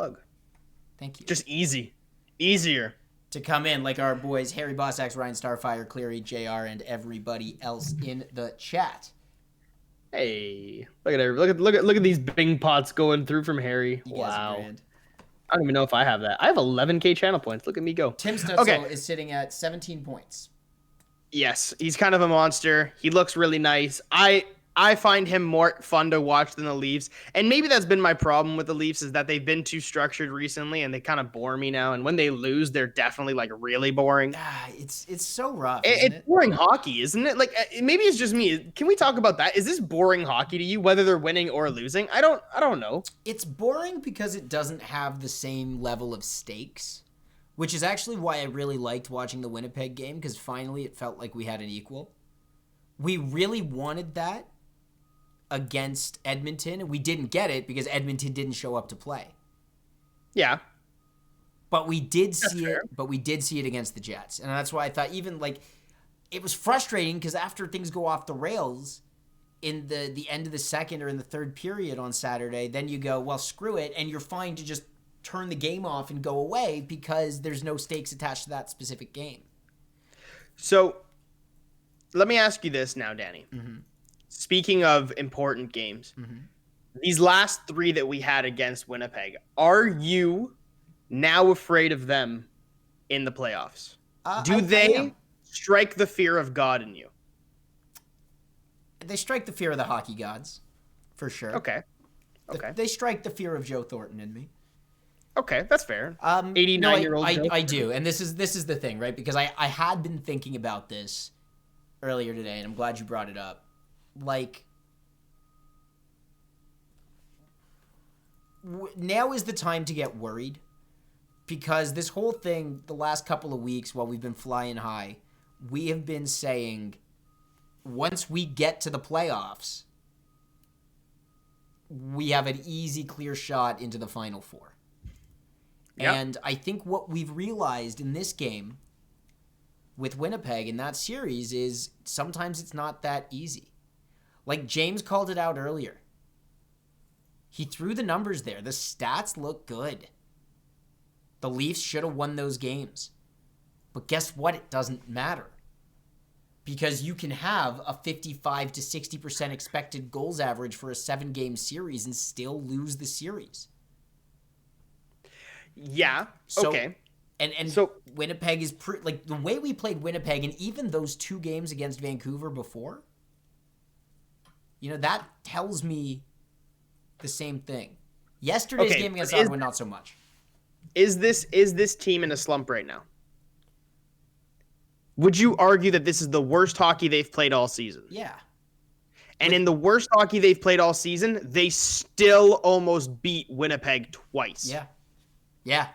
Thank you. Just easy. Easier. To come in like our boys Harry Bossax, Ryan Starfire, Cleary, JR, and everybody else in the chat. Hey, look at these Bing pots going through from Harry. Wow. I don't even know if I have that. I have 11K channel points. Look at me go. Tim Stützle is sitting at 17 points. Yes, he's kind of a monster. He looks really nice. I find him more fun to watch than the Leafs. And maybe that's been my problem with the Leafs is that they've been too structured recently and they kind of bore me now. And when they lose, they're definitely like really boring. It's so rough. It's boring hockey, isn't it? Like maybe it's just me. Can we talk about that? Is this boring hockey to you, whether they're winning or losing? I don't know. It's boring because it doesn't have the same level of stakes, which is actually why I really liked watching the Winnipeg game because finally it felt like we had an equal. We really wanted that against Edmonton, and we didn't get it because Edmonton didn't show up to play. Yeah. But we did see it, against the Jets. And that's why I thought even like it was frustrating because after things go off the rails in the end of the second or in the third period on Saturday, then you go, well, screw it, and you're fine to just turn the game off and go away because there's no stakes attached to that specific game. So let me ask you this now, Danny. Speaking of important games, these last 3 that we had against Winnipeg, are you now afraid of them in the playoffs? Do they strike the fear of God in you? They strike the fear of the hockey gods, for sure. Okay. They strike the fear of Joe Thornton in me. Okay, that's fair. 89-year-old I do, and this is the thing, right? Because I had been thinking about this earlier today, and I'm glad you brought it up. Like, now is the time to get worried, because this whole thing, the last couple of weeks while we've been flying high, we have been saying once we get to the playoffs, we have an easy, clear shot into the Final Four. Yep. And I think what we've realized in this game with Winnipeg in that series is sometimes it's not that easy. Like James called it out earlier. He threw the numbers there. The stats look good. The Leafs should have won those games. But guess what? It doesn't matter. Because you can have a 55 to 60% expected goals average for a 7-game series and still lose the series. Yeah. So, okay. And so Winnipeg is like the way we played Winnipeg, and even those 2 games against Vancouver before, that tells me the same thing. Yesterday's game against Ottawa, not so much. Is this team in a slump right now? Would you argue that this is the worst hockey they've played all season? Yeah. And in the worst hockey they've played all season, they still almost beat Winnipeg twice. Yeah. Yeah.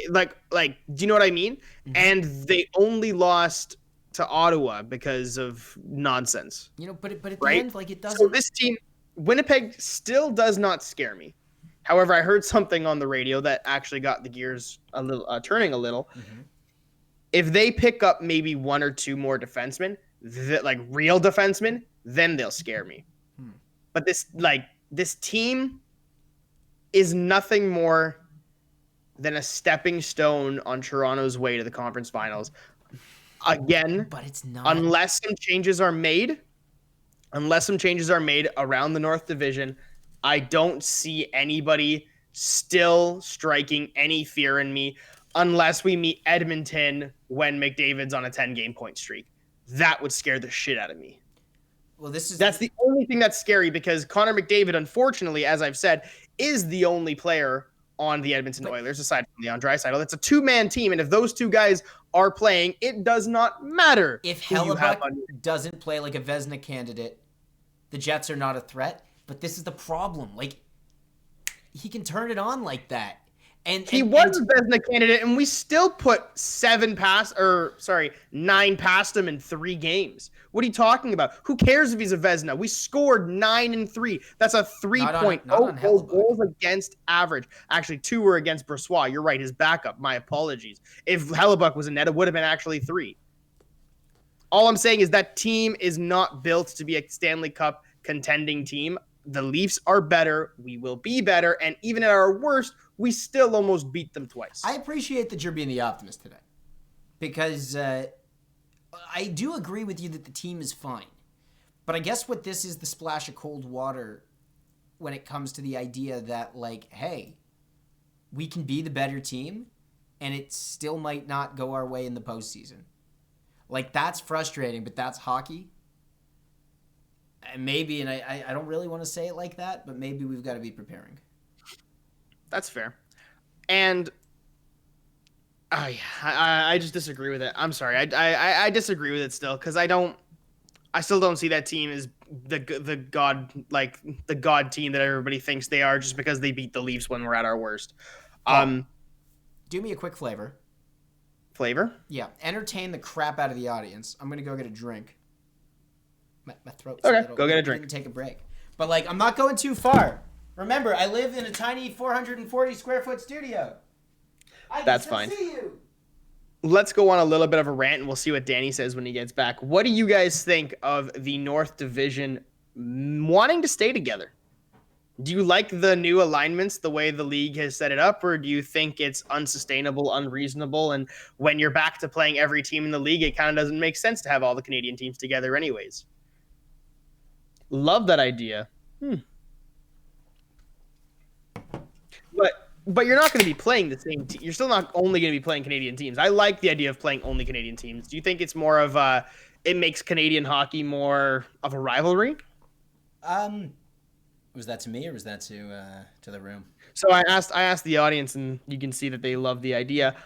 Like, do you know what I mean? Mm-hmm. And they only lost to Ottawa because of nonsense. But at the end, it doesn't. So this team, Winnipeg, still does not scare me. However, I heard something on the radio that actually got the gears a little turning a little. Mm-hmm. If they pick up maybe 1 or 2 more defensemen, real defensemen, then they'll scare me. But this team is nothing more than a stepping stone on Toronto's way to the conference finals. Again, but it's not. Unless some changes are made around the North Division, I don't see anybody still striking any fear in me unless we meet Edmonton when McDavid's on a 10-game point streak. That would scare the shit out of me. Well, that's the only thing that's scary, because Connor McDavid, unfortunately, as I've said, is the only player on the Edmonton Oilers, aside from Leon Draisaitl. That's a 2-man team, and if those 2 guys are playing, it does not matter. If Hellebuyck doesn't play like a Vezina candidate, the Jets are not a threat. But this is the problem. He can turn it on like that. And he was a Vezina candidate, and we still put 9 past him in 3 games. What are you talking about? Who cares if he's a Vezina? We scored 9 and 3. That's a 3.0 goals against average. Actually, 2 were against Brossoit. You're right, his backup. My apologies. If Hellebuyck was in net, it would have been actually 3. All I'm saying is that team is not built to be a Stanley Cup contending team. The Leafs are better. We will be better. And even at our worst, we still almost beat them twice. I appreciate that you're being the optimist today, because I do agree with you that the team is fine. But I guess what this is, the splash of cold water when it comes to the idea that, hey, we can be the better team and it still might not go our way in the postseason. That's frustrating, but that's hockey. And maybe, and I don't really want to say it like that, but maybe we've got to be preparing. That's fair. And I just disagree with it. I'm sorry. I disagree with it still, because I still don't see that team as the God team that everybody thinks they are, just because they beat the Leafs when we're at our worst. Do me a quick favor. Flavor? Yeah. Entertain the crap out of the audience. I'm going to go get a drink. My throat's okay, go get a drink. Take a break. But I'm not going too far. Remember, I live in a tiny 440 square foot studio. That's fine. See you. Let's go on a little bit of a rant, and we'll see what Danny says when he gets back. What do you guys think of the North Division wanting to stay together? Do you like the new alignments, the way the league has set it up, or do you think it's unsustainable, unreasonable, and when you're back to playing every team in the league, it kind of doesn't make sense to have all the Canadian teams together anyways? Love that idea. But you're not going to be playing the same team. You're still not only going to be playing Canadian teams. I like the idea of playing only Canadian teams. Do you think it's more of it makes Canadian hockey more of a rivalry? Was that to me, or was that to the room? So I asked the audience, and you can see that they love the idea.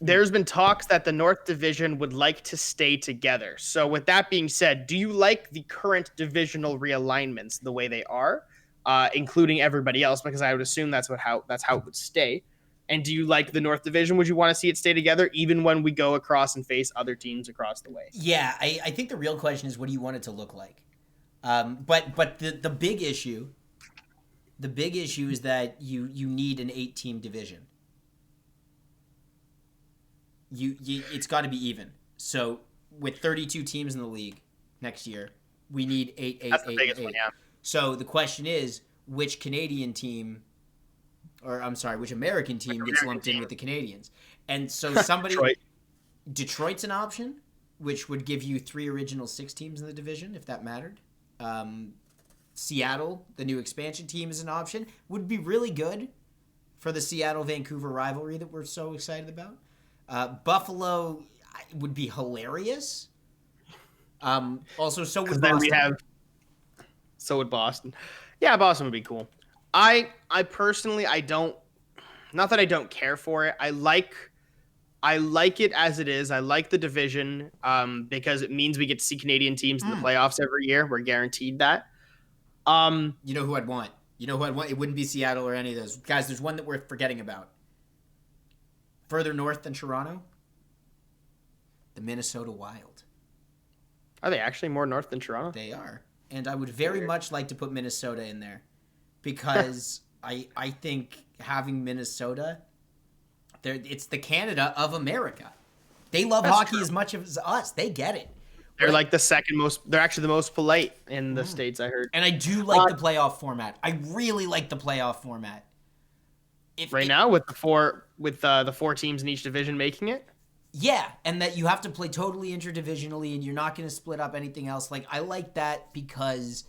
There's been talks that the North Division would like to stay together. So with that being said, do you like the current divisional realignments the way they are? including everybody else, because I would assume that's how it would stay. And do you like the North Division? Would you want to see it stay together even when we go across and face other teams across the way? Yeah, I think the real question is, what do you want it to look like? But the big issue is that you need an 8-team division. It's got to be even. So with 32 teams in the league next year, we need 8. That's the biggest one, yeah. So the question is, which Canadian team, which American team gets lumped in with the Canadians? And so Detroit's an option, which would give you 3 original 6 teams in the division, if that mattered. Seattle, the new expansion team, is an option. Would be really good for the Seattle-Vancouver rivalry that we're so excited about. Buffalo would be hilarious. Also, so would Boston. So would Boston. Yeah, Boston would be cool. I personally, not that I don't care for it. I like it as it is. I like the division because it means we get to see Canadian teams in the playoffs every year. We're guaranteed that. You know who I'd want? It wouldn't be Seattle or any of those. Guys, there's one that we're forgetting about. Further north than Toronto, the Minnesota Wild. Are they actually more north than Toronto? They are. And I would very much like to put Minnesota in there because I think having Minnesota, it's the Canada of America. They love hockey as much as us. They get it. They're like the second most. They're actually the most polite in the States, I heard. And I do like the playoff format. I really like the playoff format. Now with the 4 teams in each division making it. Yeah, and that you have to play totally interdivisionally, and you're not going to split up anything else. Like, I like that because,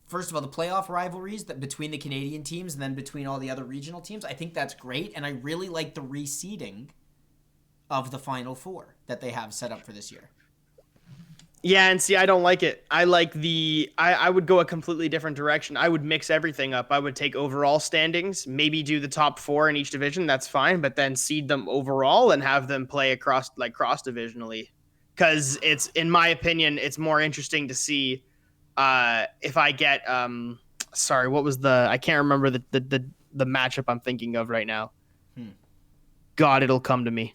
first of all, the playoff rivalries that between the Canadian teams and then between all the other regional teams, I think that's great, and I really like the reseeding of the Final Four that they have set up for this year. Yeah, and see, I don't like it. I like I would go a completely different direction. I would mix everything up. I would take overall standings, maybe do the top 4 in each division. That's fine, but then seed them overall and have them play cross divisionally. Because it's, in my opinion, it's more interesting to see if I get what was I can't remember the matchup I'm thinking of right now. God, it'll come to me.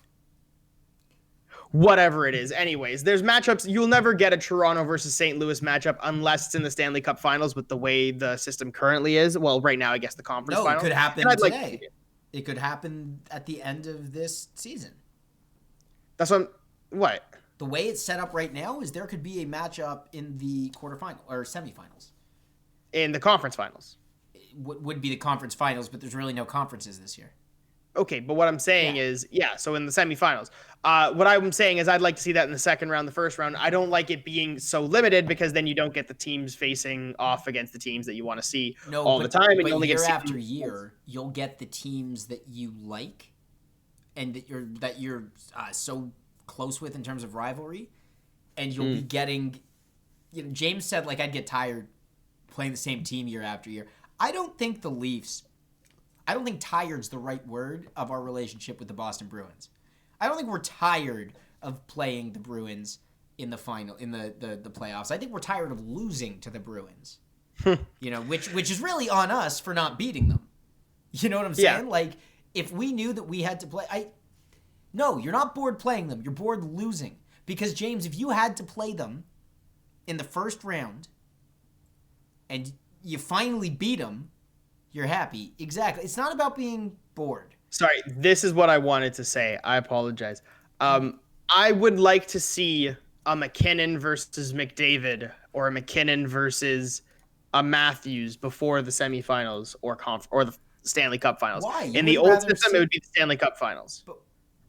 Whatever it is. Anyways, there's matchups. You'll never get a Toronto versus St. Louis matchup unless it's in the Stanley Cup Finals with the way the system currently is. Well, right now, I guess the conference finals. It could happen today. It could happen at the end of this season. That's what? The way it's set up right now is there could be a matchup in the quarterfinal or semifinals. In the conference finals. It would be the conference finals, but there's really no conferences this year. Okay, but what I'm saying is, so in the semifinals. What I'm saying is I'd like to see that in the second round, the first round. I don't like it being so limited because then you don't get the teams facing off against the teams that you want to see all the time. And but you only year get after year, you'll get the teams that you like and that you're so close with in terms of rivalry. And you'll be getting, James said, I'd get tired playing the same team year after year. I don't think tired's the right word of our relationship with the Boston Bruins. I don't think we're tired of playing the Bruins in the final, in the playoffs. I think we're tired of losing to the Bruins. Which is really on us for not beating them. You know what I'm saying? Yeah. If we knew that we had to play, no, you're not bored playing them. You're bored losing. Because James, if you had to play them in the first round and you finally beat them, you're happy. Exactly. It's not about being bored. Sorry, this is what I wanted to say. I apologize. I would like to see a McKinnon versus McDavid or a McKinnon versus a Matthews before the semifinals or the Stanley Cup Finals. Why? In the old system, it would be the Stanley Cup Finals.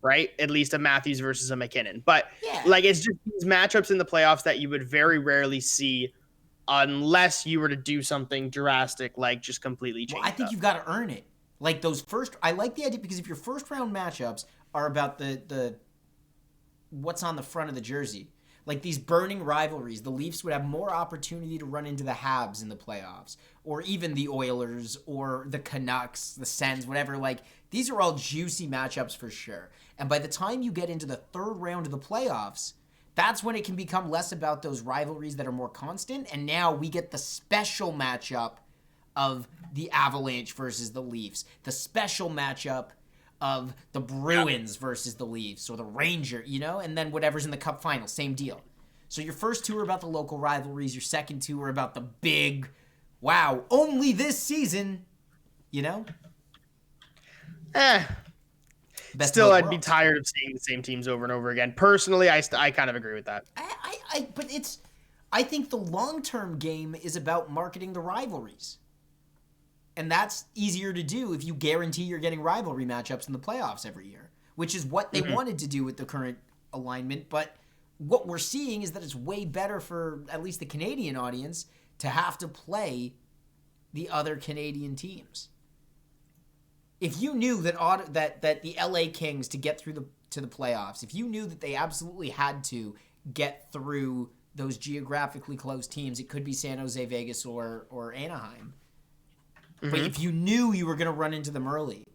Right? At least a Matthews versus a McKinnon. But it's just these matchups in the playoffs that you would very rarely see unless you were to do something drastic, like just completely change. I think you've got to earn it. I like the idea because if your first round matchups are about the what's on the front of the jersey, like these burning rivalries, the Leafs would have more opportunity to run into the Habs in the playoffs, or even the Oilers, or the Canucks, the Sens, whatever. These are all juicy matchups for sure. And by the time you get into the third round of the playoffs, that's when it can become less about those rivalries that are more constant. And now we get the special matchup of the Avalanche versus the Leafs, the special matchup of the Bruins versus the Leafs, or the Ranger, and then whatever's in the Cup final, same deal. So your first two are about the local rivalries, your second two are about the big, wow, only this season, Still, I'd be tired of seeing the same teams over and over again. Personally, I kind of agree with that. I think the long-term game is about marketing the rivalries. And that's easier to do if you guarantee you're getting rivalry matchups in the playoffs every year, which is what they wanted to do with the current alignment. But what we're seeing is that it's way better for at least the Canadian audience to have to play the other Canadian teams. If you knew that the LA Kings, to get through to the playoffs, if you knew that they absolutely had to get through those geographically close teams, it could be San Jose, Vegas, or Anaheim. But if you knew you were going to run into them early,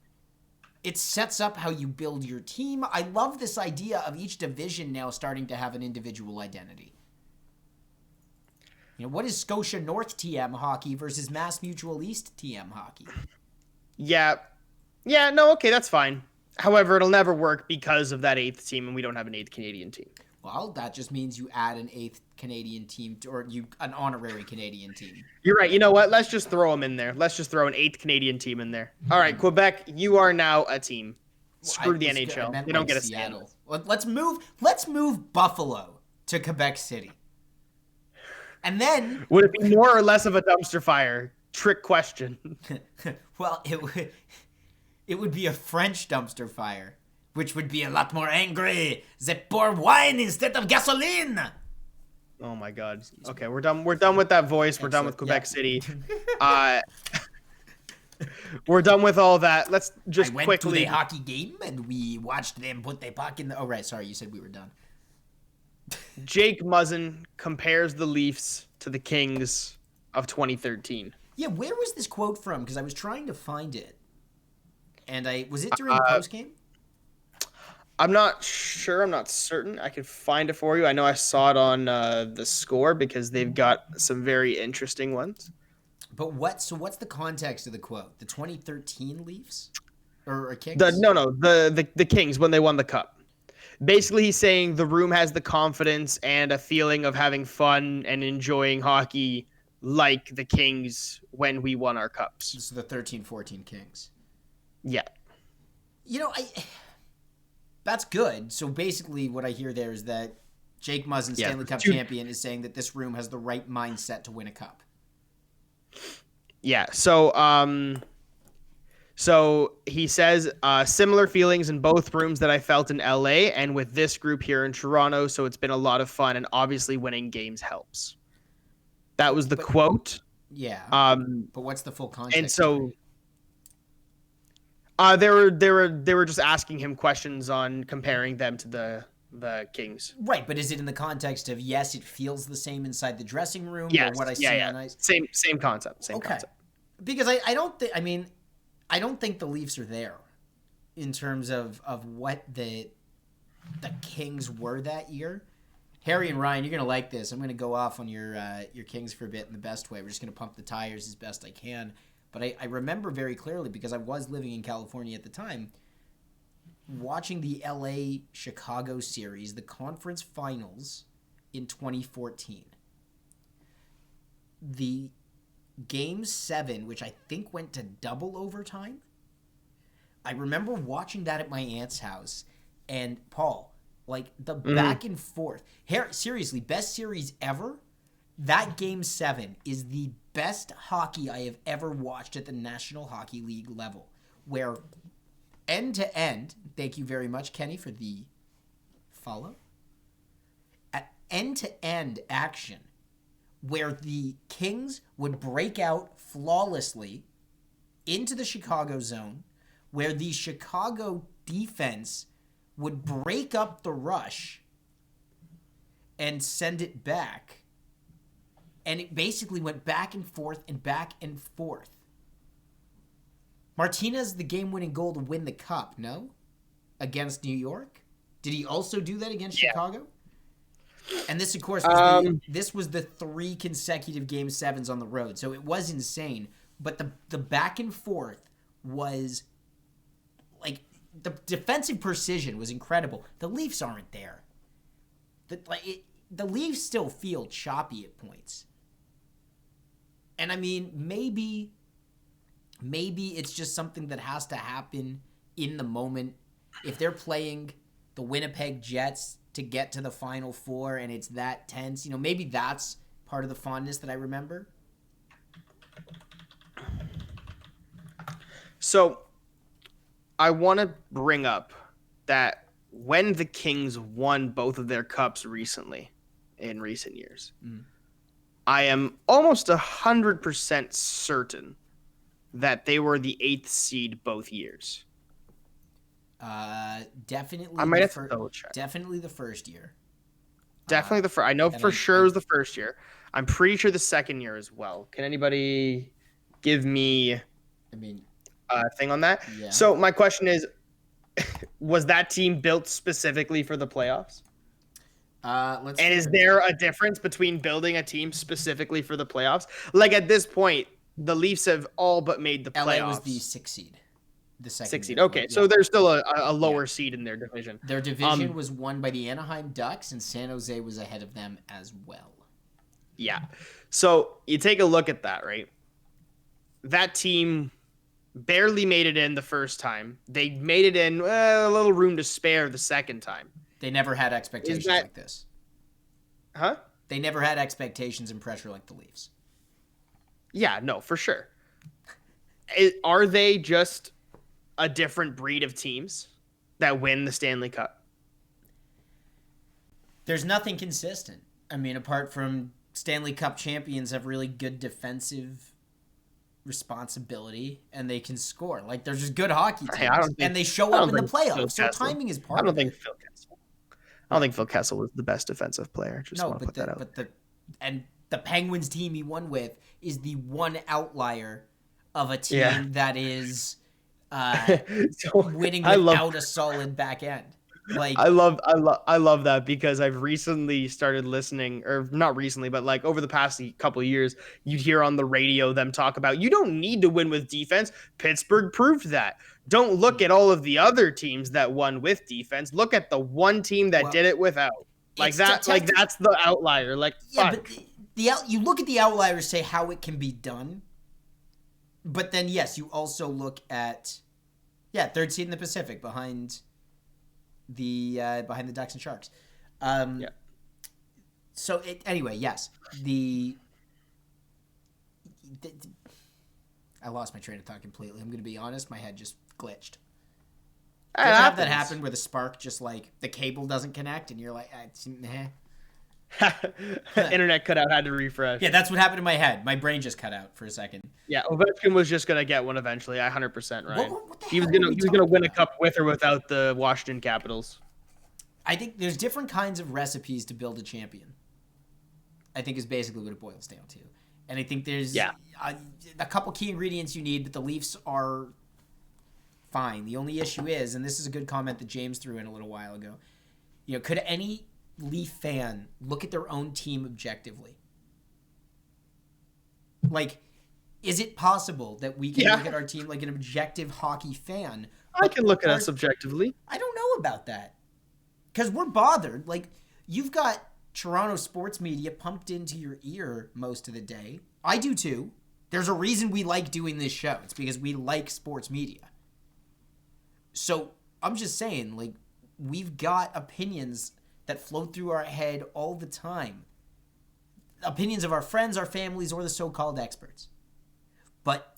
it sets up how you build your team. I love this idea of each division now starting to have an individual identity. What is Scotia North TM hockey versus Mass Mutual East TM hockey? Yeah, no, okay, that's fine. However, it'll never work because of that 8th team, and we don't have an 8th Canadian team. Well, that just means you add an 8th Canadian team, an honorary Canadian team. You're right. You know what? Let's just throw them in there. Let's just throw an 8th Canadian team in there. All right, Quebec, you are now a team. Screw the NHL. They don't get a Seattle. Let's move Buffalo to Quebec City. And then... Would it be more or less of a dumpster fire? Trick question. Well, it would be a French dumpster fire, which would be a lot more angry. They pour wine instead of gasoline. Oh my God. Okay, we're done. We're done with that voice. We're done with Quebec City. We're done with all that. Let's just quickly. I went to the hockey game and we watched them put the puck in the. Oh right, sorry, you said we were done. Jake Muzzin compares the Leafs to the Kings of 2013. Yeah, where was this quote from? Because I was trying to find it, and was it during the post game? I'm not sure. I'm not certain. I could find it for you. I know I saw it on the Score because they've got some very interesting ones. But what's the context of the quote? The 2013 Leafs or Kings? The Kings when they won the Cup. Basically, he's saying the room has the confidence and a feeling of having fun and enjoying hockey like the Kings when we won our Cups. This is the 13-14 Kings. Yeah. That's good. So basically what I hear there is that Jake Muzzin, Stanley Cup champion, is saying that this room has the right mindset to win a cup. Yeah. So he says similar feelings in both rooms that I felt in LA and with this group here in Toronto. So it's been a lot of fun, and obviously winning games helps. That was the quote. Yeah. But what's the full context? And so they were just asking him questions on comparing them to the Kings. Right, but is it in the context of yes, it feels the same inside the dressing room? Yes, or what I see on ice? Same concept. Same concept. Because I don't think I don't think the Leafs are there in terms of what the Kings were that year. Harry and Ryan, you're gonna like this. I'm gonna go off on your Kings for a bit in the best way. We're just gonna pump the tires as best I can. But I remember very clearly, because I was living in California at the time, watching the LA-Chicago series, the conference finals in 2014. The Game 7, which I think went to double overtime. I remember watching that at my aunt's house. And, Paul, like, the back and forth. Seriously, best series ever? That Game 7 is the best hockey I have ever watched at the National Hockey League level, where end to end, thank you very much, Kenny, for the follow, at end to end action, where the Kings would break out flawlessly into the Chicago zone, where the Chicago defense would break up the rush and send it back. And it basically went back and forth and back and forth. Martinez, the game-winning goal to win the cup, no? Against New York? Did he also do that against Chicago? And this, of course, was the 3 consecutive Game 7s on the road. So it was insane. but the back and forth was like the defensive precision was incredible. The Leafs aren't there. The Leafs still feel choppy at points. And I mean, maybe it's just something that has to happen in the moment. If they're playing the Winnipeg Jets to get to the Final Four and it's that tense, maybe that's part of the fondness that I remember. So I want to bring up that when the Kings won both of their cups recently, in recent years, I am almost 100% certain that they were the 8th seed both years. Definitely. I might have to double check. Definitely the first year. Definitely the first. I know for sure it was the first year. I'm pretty sure the second year as well. Can anybody give me a thing on that? Yeah. So my question is, was that team built specifically for the playoffs? Is there a difference between building a team specifically for the playoffs? Like at this point, the Leafs have all but made the playoffs. LA was the 6th seed. The second 6th seed. year. Okay, so there's still a lower seed in their division. Their division was won by the Anaheim Ducks, and San Jose was ahead of them as well. Yeah. So you take a look at that, right? That team barely made it in the first time. They made it in a little room to spare the second time. They never had expectations like this. Huh? They never had expectations and pressure like the Leafs. Yeah, no, for sure. Are they just a different breed of teams that win the Stanley Cup? There's nothing consistent. I mean, apart from Stanley Cup champions have really good defensive responsibility and they can score. Like, they're just good hockey teams. And they show up in the playoffs. So timing is part of it. I don't think Phil Kessel was the best defensive player. Just want to put that out. But the Penguins team he won with is the one outlier of a team that is winning without a solid back end. Like I love that because I've recently started listening, or not recently, but like over the past couple of years, you'd hear on the radio them talk about you don't need to win with defense. Pittsburgh proved that. Don't look at all of the other teams that won with defense. Look at the one team that did it without. Like that. Like that's the outlier. Like fuck. But you look at the outliers, say how it can be done. But then yes, you also look at 3rd seed in the Pacific behind the Ducks and Sharks. So anyway, yes, I lost my train of thought completely. I'm going to be honest, my head just glitched. Did you have that happen where the spark just like the cable doesn't connect and you're like, internet cut out, had to refresh. Yeah, that's what happened in my head. My brain just cut out for a second. Yeah, Ovechkin was just gonna get one eventually. 100% right. He was gonna win a cup with or without the Washington Capitals. I think there's different kinds of recipes to build a champion. I think is basically what it boils down to. And I think there's a couple key ingredients you need, but the Leafs are fine. The only issue is, and this is a good comment that James threw in a little while ago, could any Leaf fan look at their own team objectively? Like, is it possible that we can look at our team like an objective hockey fan? I can look at us objectively. I don't know about that. Because we're bothered. Like, you've got Toronto sports media pumped into your ear most of the day. I do too. There's a reason we like doing this show. It's because we like sports media. So, I'm just saying, like, we've got opinions that float through our head all the time. Opinions of our friends, our families, or the so-called experts. But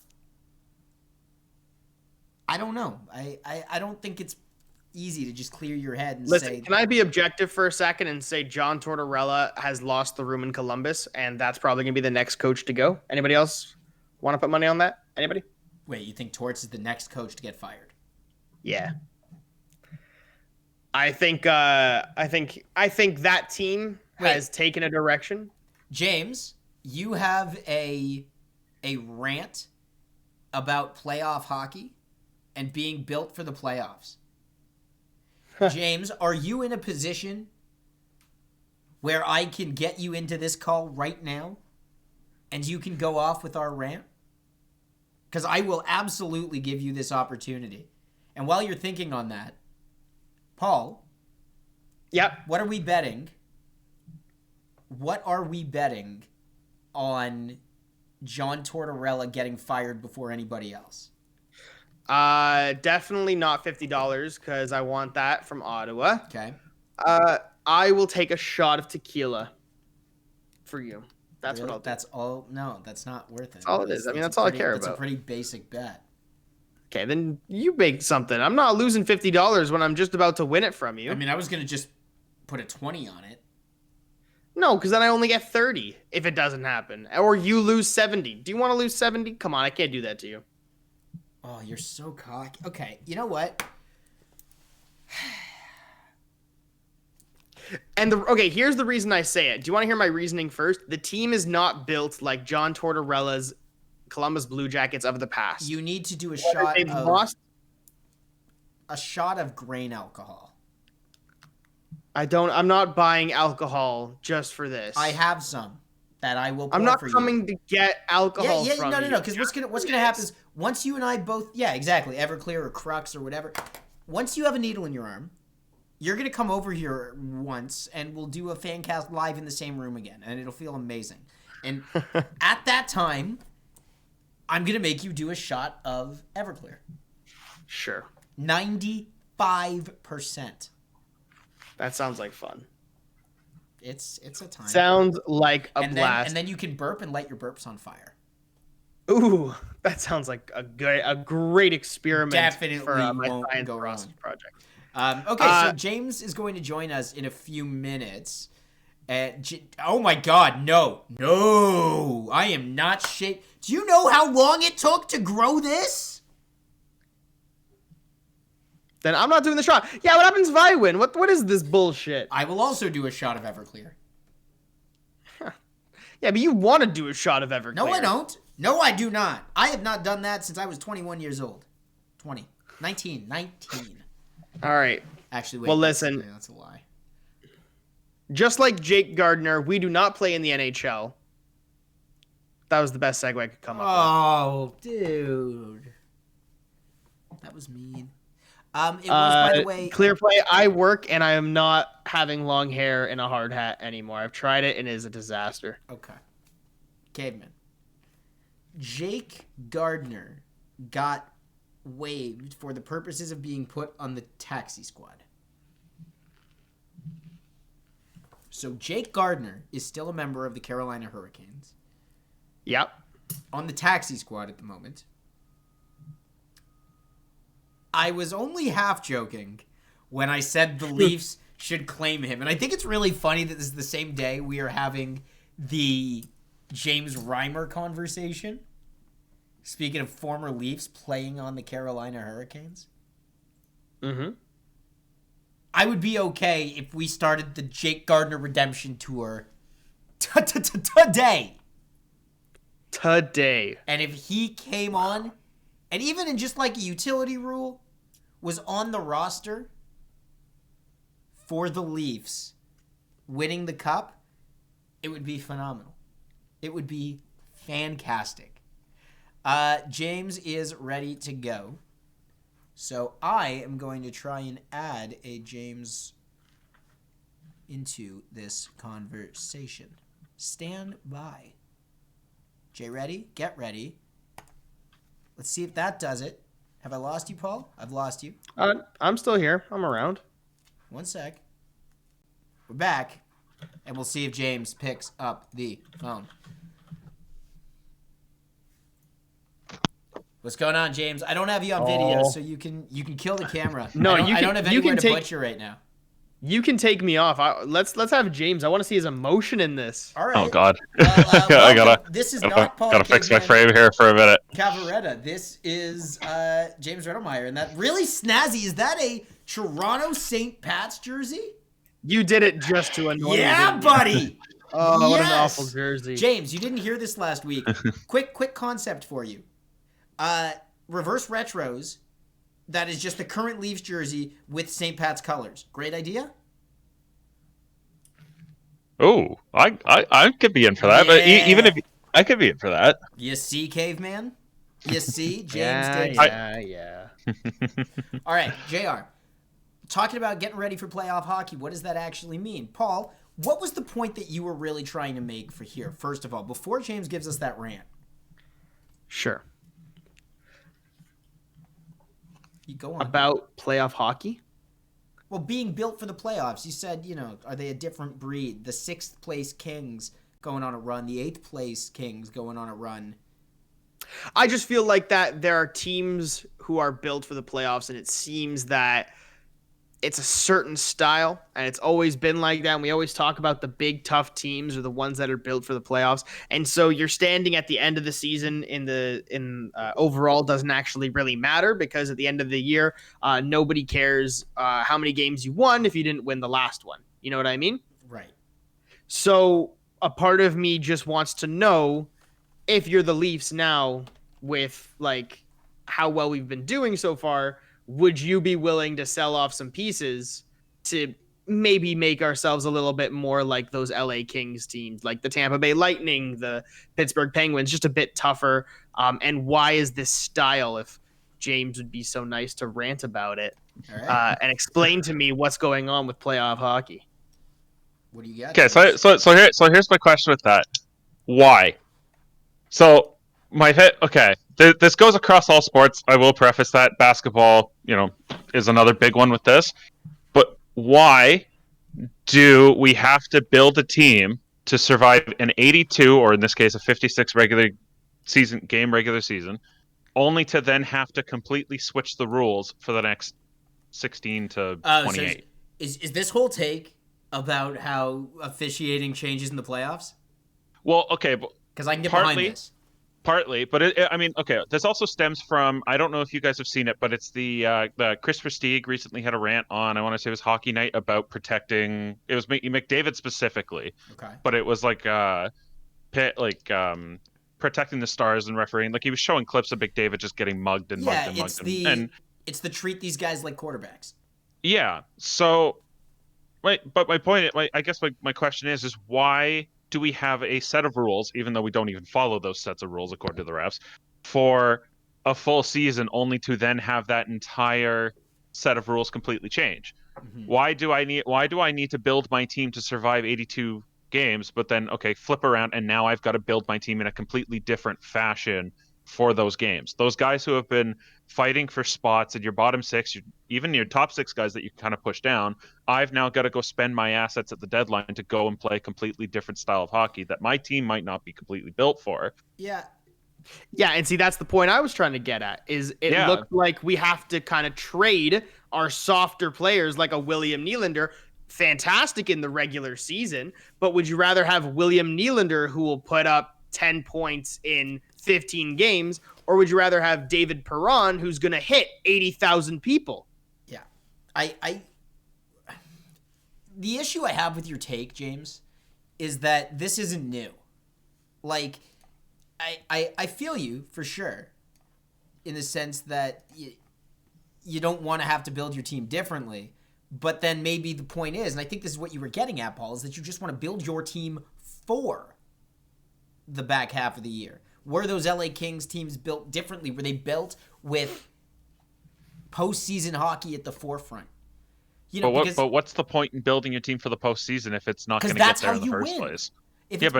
I don't know. I don't think it's easy to just clear your head and say... Can I be objective for a second and say John Tortorella has lost the room in Columbus, and that's probably going to be the next coach to go? Anybody else want to put money on that? Anybody? Wait, you think Torts is the next coach to get fired? Yeah. I think that team has taken a direction. James, you have a rant about playoff hockey and being built for the playoffs. James, are you in a position where I can get you into this call right now and you can go off with our rant? because I will absolutely give you this opportunity. And while you're thinking on that, Paul. Yep. What are we betting? What are we betting on John Tortorella getting fired before anybody else? Definitely not $50 because I want that from Ottawa. Okay. I will take a shot of tequila for you. That's Really? what I'll do. That's all. No, that's not worth it. That's all it is. I mean, that's all I care about. That's a pretty basic bet. Okay, then you make something. I'm not losing $50 when I'm just about to win it from you. I mean, I was gonna just put a 20 on it. No, because then I only get 30 if it doesn't happen. Or you lose 70. Do you want to lose 70? Come on, I can't do that to you. Oh, you're so cocky. Okay, you know what? And here's the reason I say it. Do you want to hear my reasoning first? The team is not built like John Tortorella's Columbus Blue Jackets of the past. You need to do a shot of grain alcohol. I'm not buying alcohol just for this. I have some that I will pour I'm not for coming to get alcohol from you. No, because what's gonna happen is once you and I both, exactly, Everclear or Crux or whatever, once you have a needle in your arm, you're gonna come over here once and we'll do a FanCast live in the same room again, and it'll feel amazing. And at that time, I'm gonna make you do a shot of Everclear. Sure. 95%. That sounds like fun. It's a time. Sounds like a blast. And then you can burp and light your burps on fire. Ooh, that sounds like a great experiment. Definitely for my won't science go wrong. project. So James is going to join us in a few minutes. Oh my God, no, I am not shit. Do you know how long it took to grow this? Then I'm not doing the shot. Yeah, what happens if I win? What is this bullshit? I will also do a shot of Everclear. Yeah, but you want to do a shot of Everclear. No, I don't. No, I do not. I have not done that since I was 21 years old. 19. All right. Actually, wait. Well, listen. That's a lie. Just like Jake Gardner, we do not play in the NHL. That was the best segue I could come up with. Oh, dude. That was mean. It was, by the way... Clear play, I work and I am not having long hair and a hard hat anymore. I've tried it and it is a disaster. Okay. Caveman. Jake Gardner got waived for the purposes of being put on the taxi squad. So Jake Gardner is still a member of the Carolina Hurricanes. Yep. On the taxi squad at the moment. I was only half joking when I said the Leafs should claim him. And I think it's really funny that this is the same day we are having the James Reimer conversation. Speaking of former Leafs playing on the Carolina Hurricanes. Mm-hmm. I would be okay if we started the Jake Gardner redemption tour today. And if he came on, and even in just like a utility rule, was on the roster for the Leafs winning the cup, it would be phenomenal. It would be fantastic. James is ready to go. So I am going to try and add a James into this conversation. Stand by. Jay, ready? Get ready. Let's see if that does it. Have I lost you, Paul? I've lost you. I'm still here. I'm around. One sec. We're back, and we'll see if James picks up the phone. What's going on, James? I don't have you on video, so you can kill the camera. No, I don't have anywhere to put you right now. You can take me off. Let's have James. I want to see his emotion in this. All right. Oh God. This is not Paul. Gotta fix my frame here for a minute. Cavaretta. This is James Rettelmeyer, and that really snazzy. Is that a Toronto St. Pat's jersey? You did it just to annoy me. Yeah, buddy. Oh, what an awful jersey. James, you didn't hear this last week. Quick concept for you. Reverse retros. That is just the current Leafs jersey with St. Pat's colors. Great idea? Oh, I could be in for that. Yeah. But even if I could be in for that. You see, Caveman? You see, James Yeah, did. yeah. All right, JR. Talking about getting ready for playoff hockey, what does that actually mean? Paul, what was the point that you were really trying to make for here, first of all, before James gives us that rant? Sure. You go on. About playoff hockey? Well, being built for the playoffs, you said, are they a different breed? The 6th place Kings going on a run, the 8th place Kings going on a run. I just feel like that there are teams who are built for the playoffs, and it seems that it's a certain style, and it's always been like that. And we always talk about the big, tough teams or the ones that are built for the playoffs. And so you're standing at the end of the season in overall doesn't actually really matter, because at the end of the year, nobody cares how many games you won if you didn't win the last one. You know what I mean? Right. So a part of me just wants to know, if you're the Leafs now, with like how well we've been doing so far, would you be willing to sell off some pieces to maybe make ourselves a little bit more like those LA Kings teams, like the Tampa Bay Lightning, the Pittsburgh Penguins, just a bit tougher? And why is this style, if James would be so nice to rant about it, and explain to me what's going on with playoff hockey? What do you got? Okay, so here's my question with that. Why? So this goes across all sports. I will preface that basketball, is another big one with this. But why do we have to build a team to survive an 82, or in this case, a 56 regular season, only to then have to completely switch the rules for the next 16 to 28? So is this whole take about how officiating changes in the playoffs? Well, okay, because I can get behind this. Partly, but this also stems from, I don't know if you guys have seen it, but it's the Chris Versteeg recently had a rant on, I want to say it was Hockey Night, about protecting, it was McDavid specifically, but it was like protecting the stars and refereeing. Like, he was showing clips of McDavid just getting mugged and mugged and mugged. It's the treat these guys like quarterbacks. Yeah, so, but my point, I guess my question is why do we have a set of rules, even though we don't even follow those sets of rules according to the refs, for a full season, only to then have that entire set of rules completely change? Mm-hmm. Why do I need to build my team to survive 82 games, but then flip around and now I've got to build my team in a completely different fashion for those games? Those guys who have been fighting for spots in your bottom 6, even your top 6 guys that you kind of push down, I've now got to go spend my assets at the deadline to go and play a completely different style of hockey that my team might not be completely built for. Yeah, and see, that's the point I was trying to get at, is it looked like we have to kind of trade our softer players, like a William Nylander, fantastic in the regular season, but would you rather have William Nylander, who will put up 10 points in 15 games, or would you rather have David Perron, who's going to hit 80,000 people? Yeah. The issue I have with your take, James, is that this isn't new. Like, I feel you for sure, in the sense that you don't want to have to build your team differently, but then maybe the point is, and I think this is what you were getting at, Paul, is that you just want to build your team for the back half of the year. Were those LA Kings teams built differently? Were they built with postseason hockey at the forefront? But what's the point in building your team for the postseason if it's not going to get there in the first place? You have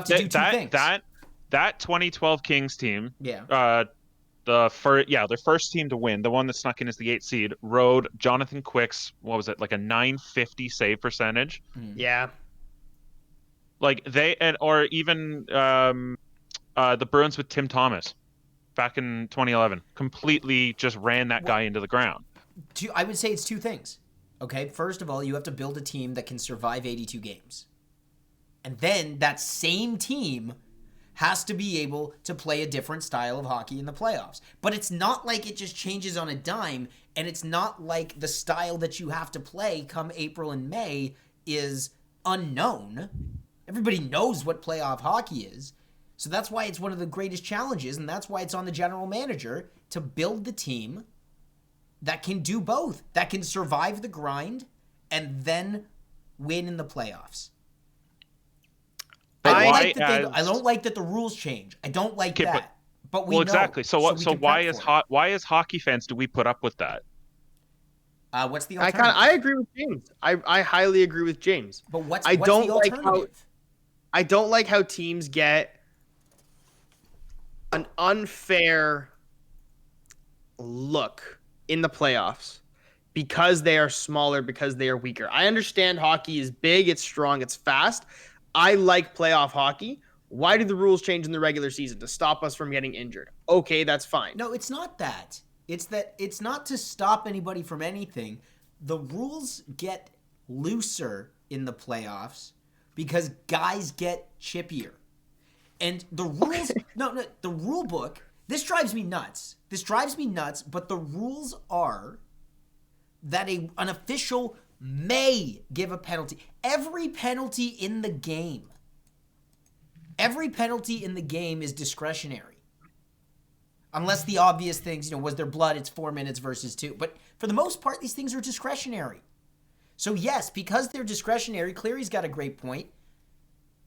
to do two things. That 2012 Kings team, their first team to win, the one that snuck in as the 8th seed, rode Jonathan Quick's, what was it, like a 950 save percentage? Yeah. Like or even the Bruins with Tim Thomas back in 2011 completely just ran that guy into the ground. I would say it's two things. Okay, first of all, you have to build a team that can survive 82 games. And then that same team has to be able to play a different style of hockey in the playoffs. But it's not like it just changes on a dime, and it's not like the style that you have to play come April and May is unknown. Everybody knows what playoff hockey is. So that's why it's one of the greatest challenges, and that's why it's on the general manager to build the team that can do both, that can survive the grind and then win in the playoffs. I don't like that the rules change. I don't like that. But we Well, know, exactly. So what? we So can why prep is for it. why as hockey fans do we put up with that? What's the alternative? I agree with James. I highly agree with James. But what's I don't the like alternative? I don't like how teams get an unfair look in the playoffs because they are smaller, because they are weaker. I understand hockey is big, it's strong, it's fast. I like playoff hockey. Why did the rules change in the regular season? To stop us from getting injured. Okay, that's fine. No, it's not that. It's not to stop anybody from anything. The rules get looser in the playoffs because guys get chippier. And the rules no, the rule book, this drives me nuts. But the rules are that an official may give a penalty. Every penalty in the game is discretionary. Unless the obvious things, was there blood, it's 4 minutes versus 2. But for the most part, these things are discretionary. So yes, because they're discretionary, Cleary's got a great point.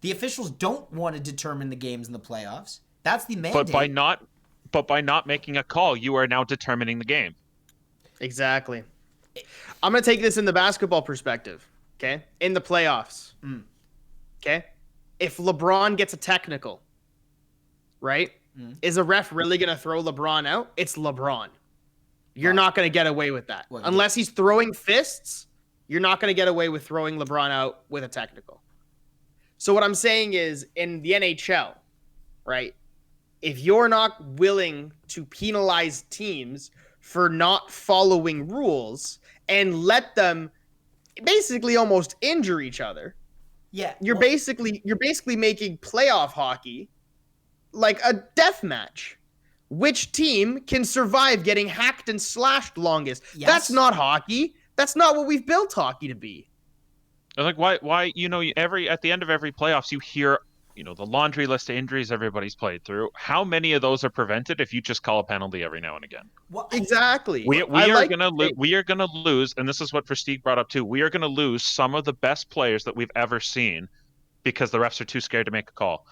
The officials don't want to determine the games in the playoffs. That's the mandate. But by not making a call, you are now determining the game. Exactly. I'm going to take this in the basketball perspective, okay? In the playoffs. Okay? If LeBron gets a technical, right? Is a ref really going to throw LeBron out? It's LeBron. You're not going to get away with that. Unless he's throwing fists, you're not going to get away with throwing LeBron out with a technical. So what I'm saying is, in the NHL, right, if you're not willing to penalize teams for not following rules and let them basically almost injure each other, you're basically making playoff hockey like a death match. Which team can survive getting hacked and slashed longest? Yes. That's not hockey. That's not what we've built hockey to be. Like why at the end of every playoffs you hear the laundry list of injuries everybody's played through. How many of those are prevented if you just call a penalty every now and again? Well, exactly. We are gonna lose, and this is what Prestige brought up too. We are gonna lose some of the best players that we've ever seen because the refs are too scared to make a call.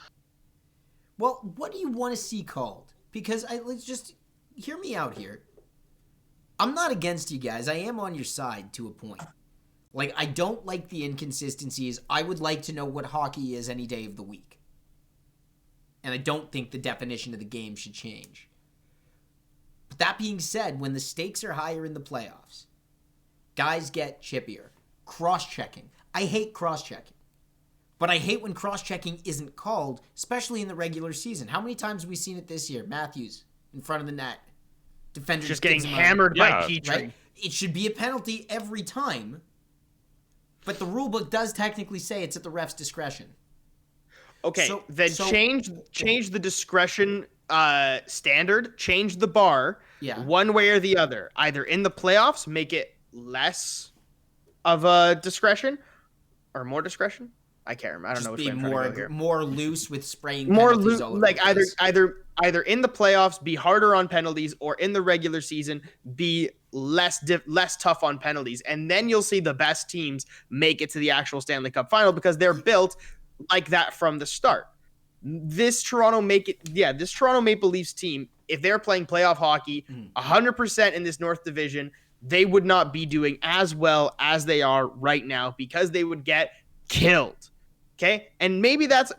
Well, what do you want to see called? Because let's just hear me out here. I'm not against you guys. I am on your side to a point. Like, I don't like the inconsistencies. I would like to know what hockey is any day of the week. And I don't think the definition of the game should change. But that being said, when the stakes are higher in the playoffs, guys get chippier. Cross-checking. I hate cross-checking. But I hate when cross-checking isn't called, especially in the regular season. How many times have we seen it this year? Matthews in front of the net. Defender just getting hammered by Petrie. Right? It should be a penalty every time. But the rule book does technically say it's at the ref's discretion. Okay, change the discretion standard, change the bar one way or the other. Either in the playoffs, make it less of a discretion or more discretion. I can't remember. I don't know which way I'm trying to go here. More loose with spraying more penalties all over the place. Either in the playoffs be harder on penalties, or in the regular season be less tough on penalties, and then you'll see the best teams make it to the actual Stanley Cup final because they're built like that from the start. This Toronto Maple Leafs team, if they're playing playoff hockey 100% in this North Division, they would not be doing as well as they are right now because they would get killed. Okay, and maybe that's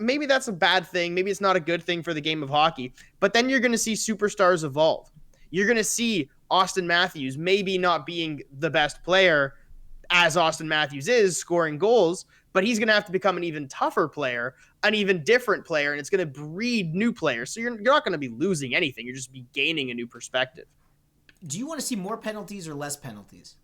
a bad thing. Maybe it's not a good thing for the game of hockey. But then you're going to see superstars evolve. You're going to see Austin Matthews maybe not being the best player as Austin Matthews is, scoring goals, but he's going to have to become an even tougher player, an even different player, and it's going to breed new players. So you're not going to be losing anything. You're just be gaining a new perspective. Do you want to see more penalties or less penalties?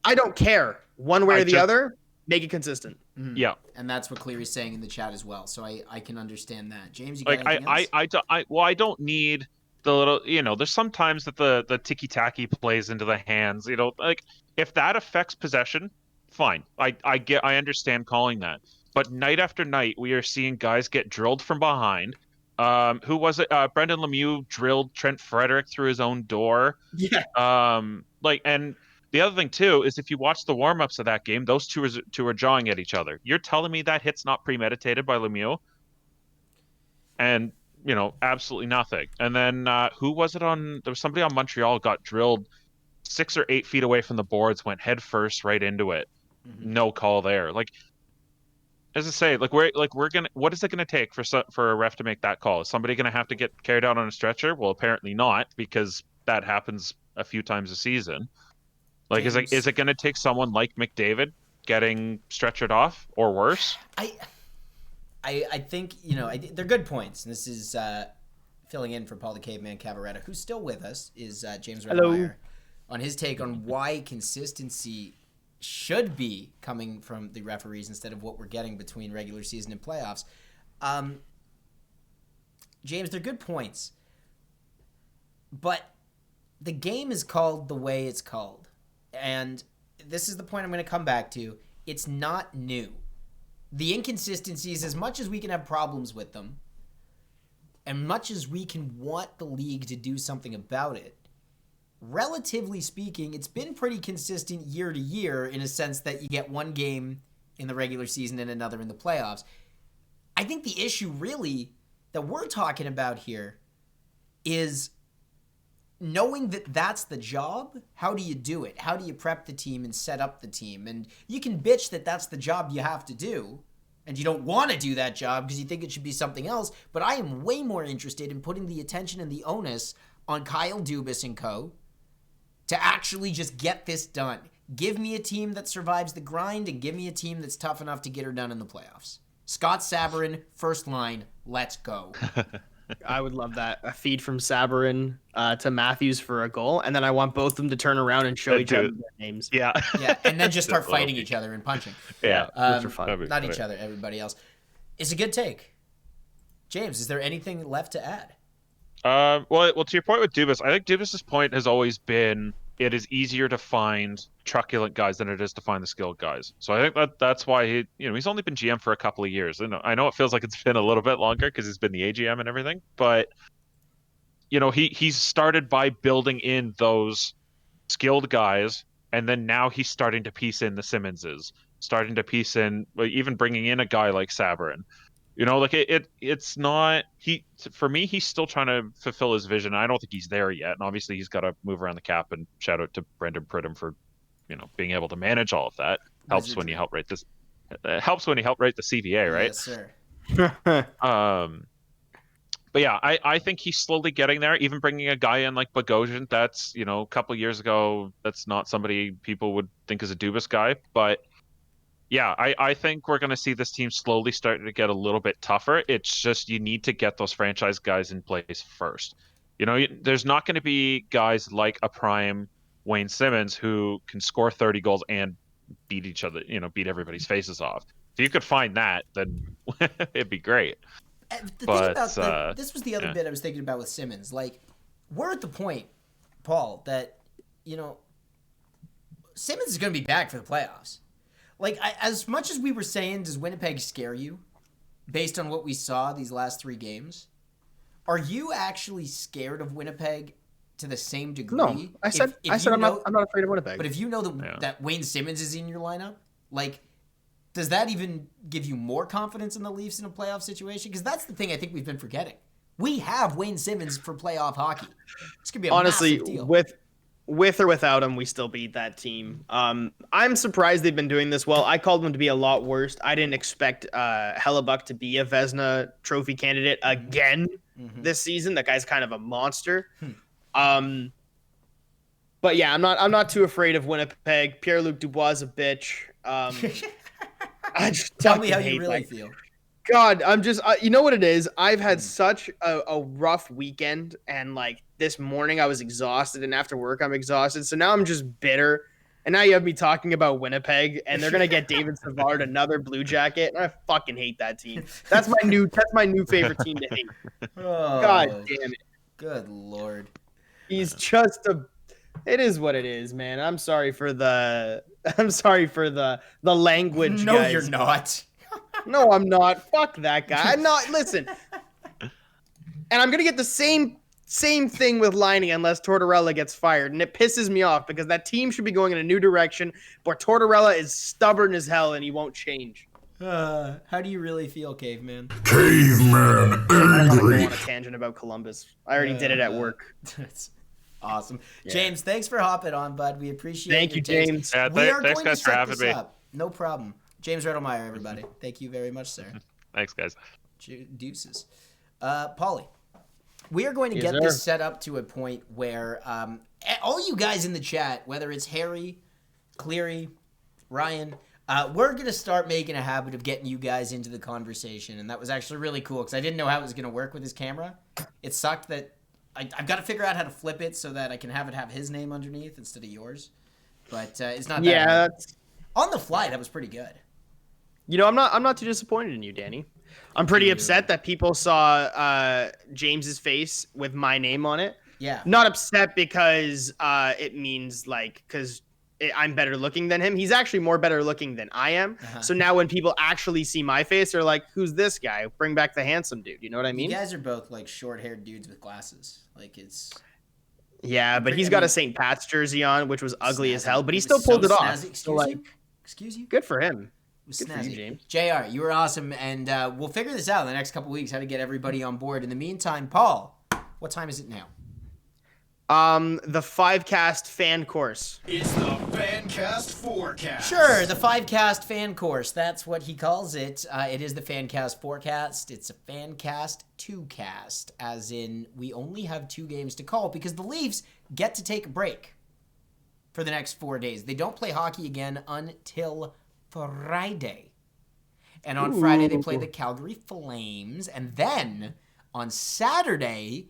I don't care. One way or the other. Make it consistent. Yeah, and that's what Cleary's saying in the chat as well. So I can understand that. James, you got anything else? I don't need the little. There's sometimes that the ticky tacky plays into the hands. Like if that affects possession, fine. I understand calling that. But night after night, we are seeing guys get drilled from behind. Who was it? Brendan Lemieux drilled Trent Frederick through his own door. Yeah. And the other thing too is if you watch the warm-ups of that game, those two are jawing at each other. You're telling me that hit's not premeditated by Lemieux? And absolutely nothing. And then who was it on? There was somebody on Montreal got drilled 6 or 8 feet away from the boards, went head first right into it. No call there. Like, as I say, we're gonna. What is it gonna take for a ref to make that call? Is somebody gonna have to get carried out on a stretcher? Well, apparently not, because that happens a few times a season. Like, James, is it gonna take someone like McDavid getting stretchered off or worse? I think they're good points, and this is filling in for Paul the Caveman Cavaretta, who's still with us. Is James Redmeyer on his take on why consistency should be coming from the referees instead of what we're getting between regular season and playoffs. James, they're good points, but the game is called the way it's called, and this is the point I'm going to come back to. It's not new. The inconsistencies, as much as we can have problems with them, and much as we can want the league to do something about it, relatively speaking, it's been pretty consistent year to year in a sense that you get one game in the regular season and another in the playoffs. I think the issue really that we're talking about here is knowing that that's the job. How do you do it? How do you prep the team and set up the team? And you can bitch that that's the job you have to do, and you don't want to do that job because you think it should be something else. But I am way more interested in putting the attention and the onus on Kyle Dubas and co. to actually just get this done. Give me a team that survives the grind, and give me a team that's tough enough to get her done in the playoffs. Scott Sabourin, first line, let's go. I would love that. A feed from Sabourin to Matthews for a goal, and then I want both of them to turn around and show each other their names. Yeah. Yeah, and then just start fighting each other and punching. Yeah. For fun. Not each other, everybody else. It's a good take. James, is there anything left to add? Well, to your point with Dubas, I think Dubas's point has always been it is easier to find truculent guys than it is to find the skilled guys. So I think that's why he's only been GM for a couple of years. And I know it feels like it's been a little bit longer because he's been the AGM and everything, but he's started by building in those skilled guys, and then now he's starting to piece in the Simmonses, starting to piece in, even bringing in a guy like Sabourin. It's not for me. He's still trying to fulfill his vision. I don't think he's there yet, and obviously he's got to move around the cap. And shout out to Brendan Pridham for, being able to manage all of that. Helps when you help write this. Helps when you help write the CVA, right? Yes, sir. But yeah, I think he's slowly getting there. Even bringing a guy in like Bogosian, that's a couple of years ago, that's not somebody people would think is a Dubas guy, but. Yeah, I think we're going to see this team slowly starting to get a little bit tougher. It's just you need to get those franchise guys in place first. There's not going to be guys like a prime Wayne Simmons who can score 30 goals and beat each other, beat everybody's faces off. If you could find that, then it'd be great. The thing about this was the other bit I was thinking about with Simmons. Like, we're at the point, Paul, that, Simmons is going to be back for the playoffs. Like, as much as we were saying, does Winnipeg scare you based on what we saw these last 3 games? Are you actually scared of Winnipeg to the same degree? No, I said I'm not afraid of Winnipeg. But if you know that Wayne Simmons is in your lineup, like, does that even give you more confidence in the Leafs in a playoff situation? Because that's the thing I think we've been forgetting. We have Wayne Simmons for playoff hockey. It's gonna be a massive deal. With or without him, we still beat that team. I'm surprised they've been doing this well. I called them to be a lot worse. I didn't expect Hellebuck to be a Vezina trophy candidate again this season. That guy's kind of a monster. But yeah, I'm not too afraid of Winnipeg. Pierre-Luc Dubois is a bitch. I just tell me how you really feel. God, I'm just you know what it is? I've had such a rough weekend, and like this morning I was exhausted, and after work I'm exhausted. So now I'm just bitter. And now you have me talking about Winnipeg, and they're gonna get David Savard another Blue Jacket, and I fucking hate that team. That's my new favorite team to hate. Oh, God damn it. Good Lord. He's just it is what it is, man. I'm sorry for the language. No, guys. You're not. No, I'm not. Fuck that guy. I'm not. Listen. And I'm going to get the same thing with Liney unless Tortorella gets fired. And it pisses me off because that team should be going in a new direction. But Tortorella is stubborn as hell and he won't change. How do you really feel, Caveman? Caveman I don't want to go Angry. on a tangent about Columbus. I already did it at work. That's awesome. Yeah. James, thanks for hopping on, bud. We appreciate Thank your you, takes. James. Yeah, We are thanks going to guys for set having this me. up. No problem. James Riddlemeyer, everybody. Thank you very much, sir. Thanks, guys. Deuces. Paulie, we are going to Yes, get sir. this set up to a point where all you guys in the chat, whether it's Harry, Cleary, Ryan, we're going to start making a habit of getting you guys into the conversation. And that was actually really cool because I didn't know how it was going to work with his camera. It sucked that I've got to figure out how to flip it so that I can have his name underneath instead of yours. But it's not that Yeah, hard. that's, On the fly, that was pretty good. I'm not too disappointed in you, Danny. I'm pretty upset that people saw James's face with my name on it. Yeah. Not upset because it means because I'm better looking than him. He's actually more better looking than I am. Uh-huh. So now when people actually see my face, they're like, "Who's this guy? Bring back the handsome dude." You know what I mean? You guys are both like short-haired dudes with glasses. Like it's Yeah, but he's got a St. Pat's jersey on, which was ugly as snazzy. hell, but he was still pulled so it off. snazzy. So Excuse you. good for him. It was Good for you, snazzy. James. JR, you were awesome, and we'll figure this out in the next couple weeks how to get everybody on board. In the meantime, Paul, what time is it now? The FanCast fan course. It's the FanCast ForeCast. Sure, the FanCast fan course. That's what he calls it. It is the FanCast ForeCast. It's a FanCast 2-cast, as in we only have 2 games to call because the Leafs get to take a break for the next 4 days. They don't play hockey again until Friday. And on Friday, they play the Calgary Flames. And then on Saturday,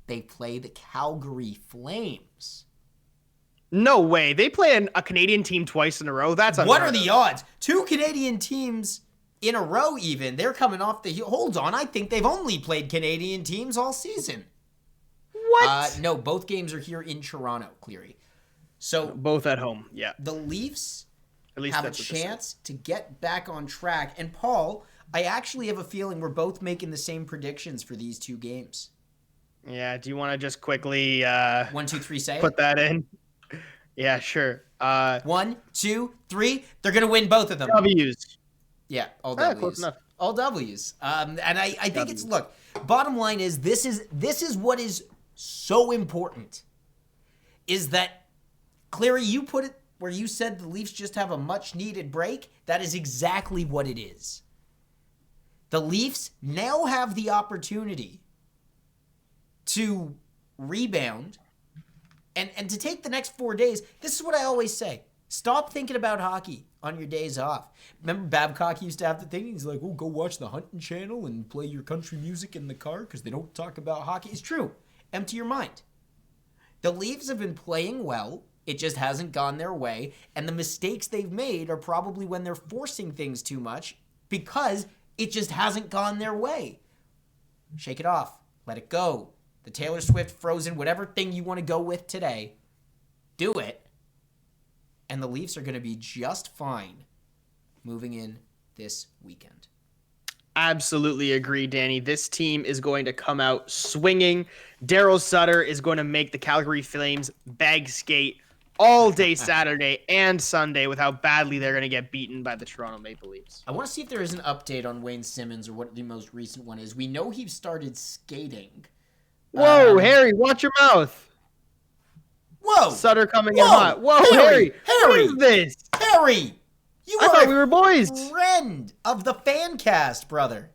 they play the Calgary Flames. No way. They play a Canadian team twice in a row. That's What are unheard the of. odds? 2 Canadian teams in a row even. They're coming off the heel. Hold on. I think they've only played Canadian teams all season. What? No, both games are here in Toronto, Cleary. So Both at home. Yeah. the Leafs At least have a that's what this is. chance to get back on track. And Paul, I actually have a feeling we're both making the same predictions for these 2 games. Yeah. Do you want to just quickly 1, 2, 3, say put it. that in? Yeah, sure. 1, 2, 3. They're gonna win both of them. W's. Yeah, all Ah, W's. close enough. All W's. And I think it's, look, bottom line is this is what is so important is that, Cleary, you put it where you said the Leafs just have a much needed break. That is exactly what it is. The Leafs now have the opportunity to rebound and to take the next 4 days. This is what I always say. Stop thinking about hockey on your days off. Remember Babcock used to have the thing? He's like, oh, go watch the Hunting Channel and play your country music in the car because they don't talk about hockey. It's true. Empty your mind. The Leafs have been playing well. It just hasn't gone their way. And the mistakes they've made are probably when they're forcing things too much because it just hasn't gone their way. Shake it off. Let it go. The Taylor Swift Frozen, whatever thing you want to go with today, do it. And the Leafs are going to be just fine moving in this weekend. Absolutely agree, Danny. This team is going to come out swinging. Daryl Sutter is going to make the Calgary Flames bag skate all day Saturday and Sunday with how badly they're going to get beaten by the Toronto Maple Leafs. I want to see if there is an update on Wayne Simmons or what the most recent one is. We know he started skating. Whoa, Harry, watch your mouth. Whoa! Sutter coming in Whoa, hot. Whoa, Harry, Harry. What is this? Harry! You I are thought a we were boys. friend of the FanCast, brother.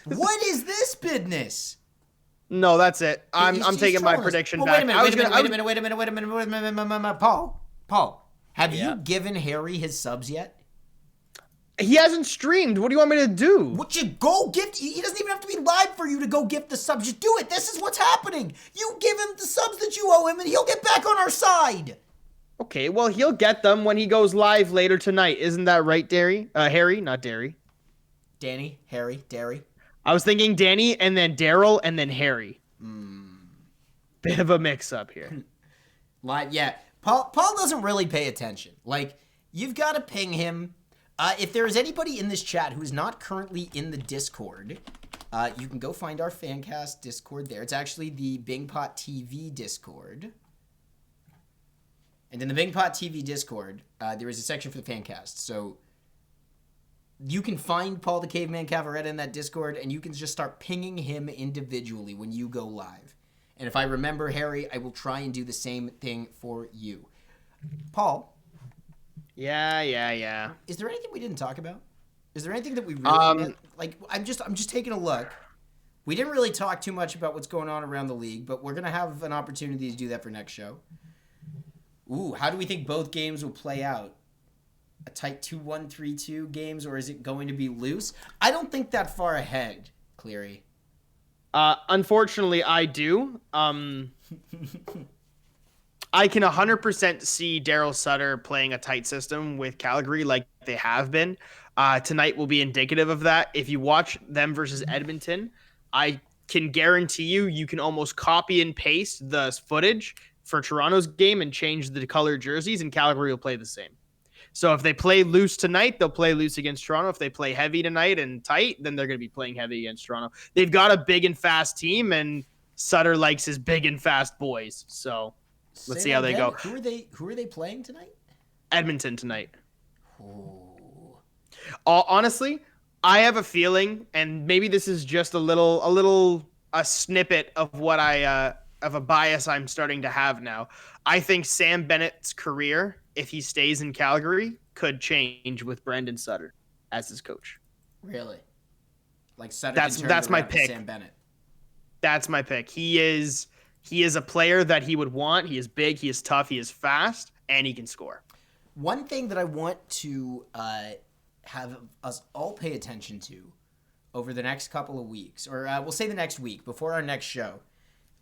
What is this business? No, that's it. I'm He's taking my trolling us. prediction Oh, back. Wait a minute. Paul, have Yeah. you given Harry his subs yet? He hasn't streamed. What do you want me to do? Would you go gift? He doesn't even have to be live for you to go gift the subs. Just do it. This is what's happening. You give him the subs that you owe him, and he'll get back on our side. Okay, well, he'll get them when he goes live later tonight. Isn't that right, Harry? Not Derry. Danny, Harry, Derry. I was thinking Danny and then Daryl and then Harry. Bit of a mix-up here. Yeah. Paul doesn't really pay attention. Like, you've got to ping him. If there is anybody in this chat who is not currently in the Discord, you can go find our FanCast Discord there. It's actually the Bingpot TV Discord. And in the Bingpot TV Discord, there is a section for the FanCast. So You can find Paul the Caveman Cavaretta in that Discord, and you can just start pinging him individually when you go live. And if I remember, Harry, I will try and do the same thing for you. Paul. Yeah. Is there anything we didn't talk about? Is there anything that we really like? I'm just taking a look. We didn't really talk too much about what's going on around the league, but we're gonna have an opportunity to do that for next show. Ooh, how do we think both games will play out? A tight 2-1, 3-2 games, or is it going to be loose? I don't think that far ahead, Cleary. Unfortunately, I do. I can 100% see Daryl Sutter playing a tight system with Calgary like they have been. Tonight will be indicative of that. If you watch them versus Edmonton, I can guarantee you can almost copy and paste the footage for Toronto's game and change the color jerseys, and Calgary will play the same. So if they play loose tonight, they'll play loose against Toronto. If they play heavy tonight and tight, then they're going to be playing heavy against Toronto. They've got a big and fast team, and Sutter likes his big and fast boys. So let's see how they go. Who are they playing tonight? Edmonton tonight. Ooh. Honestly, I have a feeling, and maybe this is just a snippet of what of a bias I'm starting to have now. I think Sam Bennett's career, if he stays in Calgary, could change with Brendan Sutter as his coach. Really? Like Sutter? That's my pick. Sam Bennett. That's my pick. He is a player that he would want. He is big. He is tough. He is fast, and he can score. One thing that I want to have us all pay attention to over the next couple of weeks, or we'll say the next week before our next show.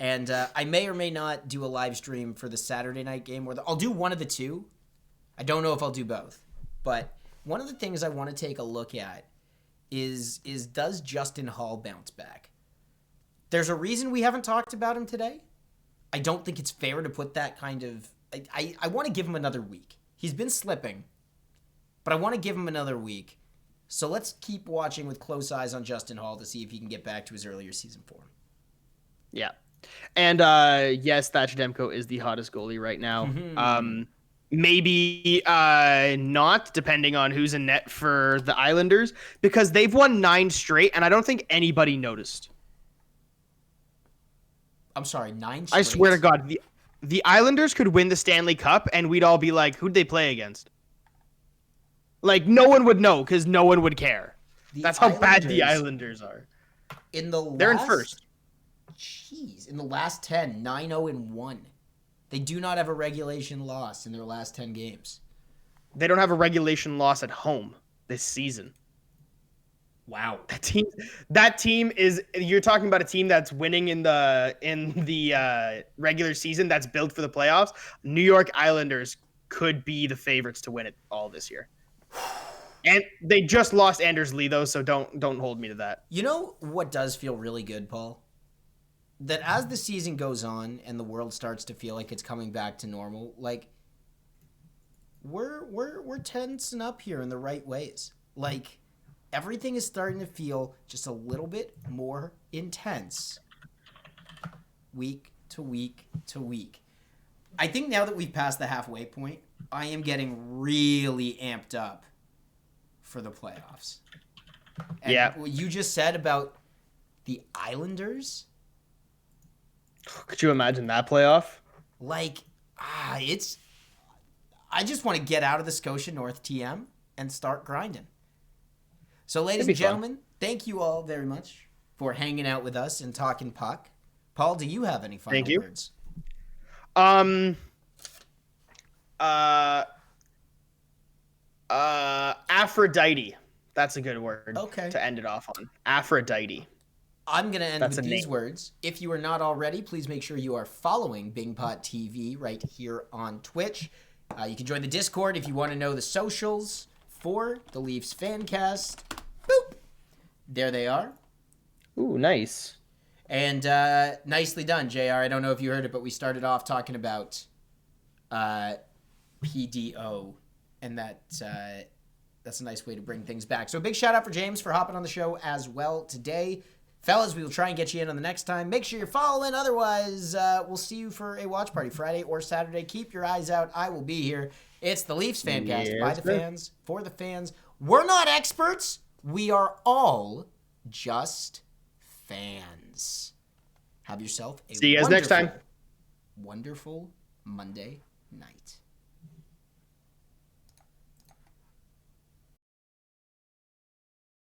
And I may or may not do a live stream for the Saturday night game, or I'll do one of the two. I don't know if I'll do both. But one of the things I want to take a look at is does Justin Hall bounce back? There's a reason we haven't talked about him today. I don't think it's fair to put that kind of... I want to give him another week. He's been slipping, but I want to give him another week. So let's keep watching with close eyes on Justin Hall to see if he can get back to his earlier season form. Yeah. And yes, Thatcher Demko is the hottest goalie right now. Maybe not, depending on who's in net for the Islanders, because they've won 9 straight, and I don't think anybody noticed. I'm sorry, 9 straight? I swear to God, the Islanders could win the Stanley Cup, and we'd all be like, who'd they play against? Like, no one would know, because no one would care. That's how bad the Islanders are. They're in first. Jeez, in the last 10, 9-0-1. They do not have a regulation loss in their last 10 games. They don't have a regulation loss at home this season. Wow. That team is, you're talking about a team that's winning in the regular season, that's built for the playoffs. New York Islanders could be the favorites to win it all this year. And they just lost Anders Lee though, so don't hold me to that. You know what does feel really good, Paul? That as the season goes on and the world starts to feel like it's coming back to normal, like we're tensing up here in the right ways. Like everything is starting to feel just a little bit more intense week to week to week. I think now that we've passed the halfway point, I am getting really amped up for the playoffs. And yeah. What you just said about the Islanders... Could you imagine that playoff? Like, it's... I just want to get out of the Scotia North TM and start grinding. So, ladies and gentlemen, thank you all very much for hanging out with us and talking puck. Paul, do you have any final words? Aphrodite. That's a good word to end it off on. Aphrodite. I'm going to end with these words. If you are not already, please make sure you are following Bingpot TV right here on Twitch. You can join the Discord if you want to know the socials for the Leafs FanCast. Boop! There they are. Ooh, nice. And nicely done, JR. I don't know if you heard it, but we started off talking about PDO, and that's a nice way to bring things back. So a big shout out for James for hopping on the show as well today. Fellas, we will try and get you in on the next time. Make sure you're following. Otherwise, we'll see you for a watch party Friday or Saturday. Keep your eyes out. I will be here. It's the Leafs FanCast by the fans, for the fans, We're not experts. We are all just fans. Have yourself a See you guys next time. wonderful Monday night.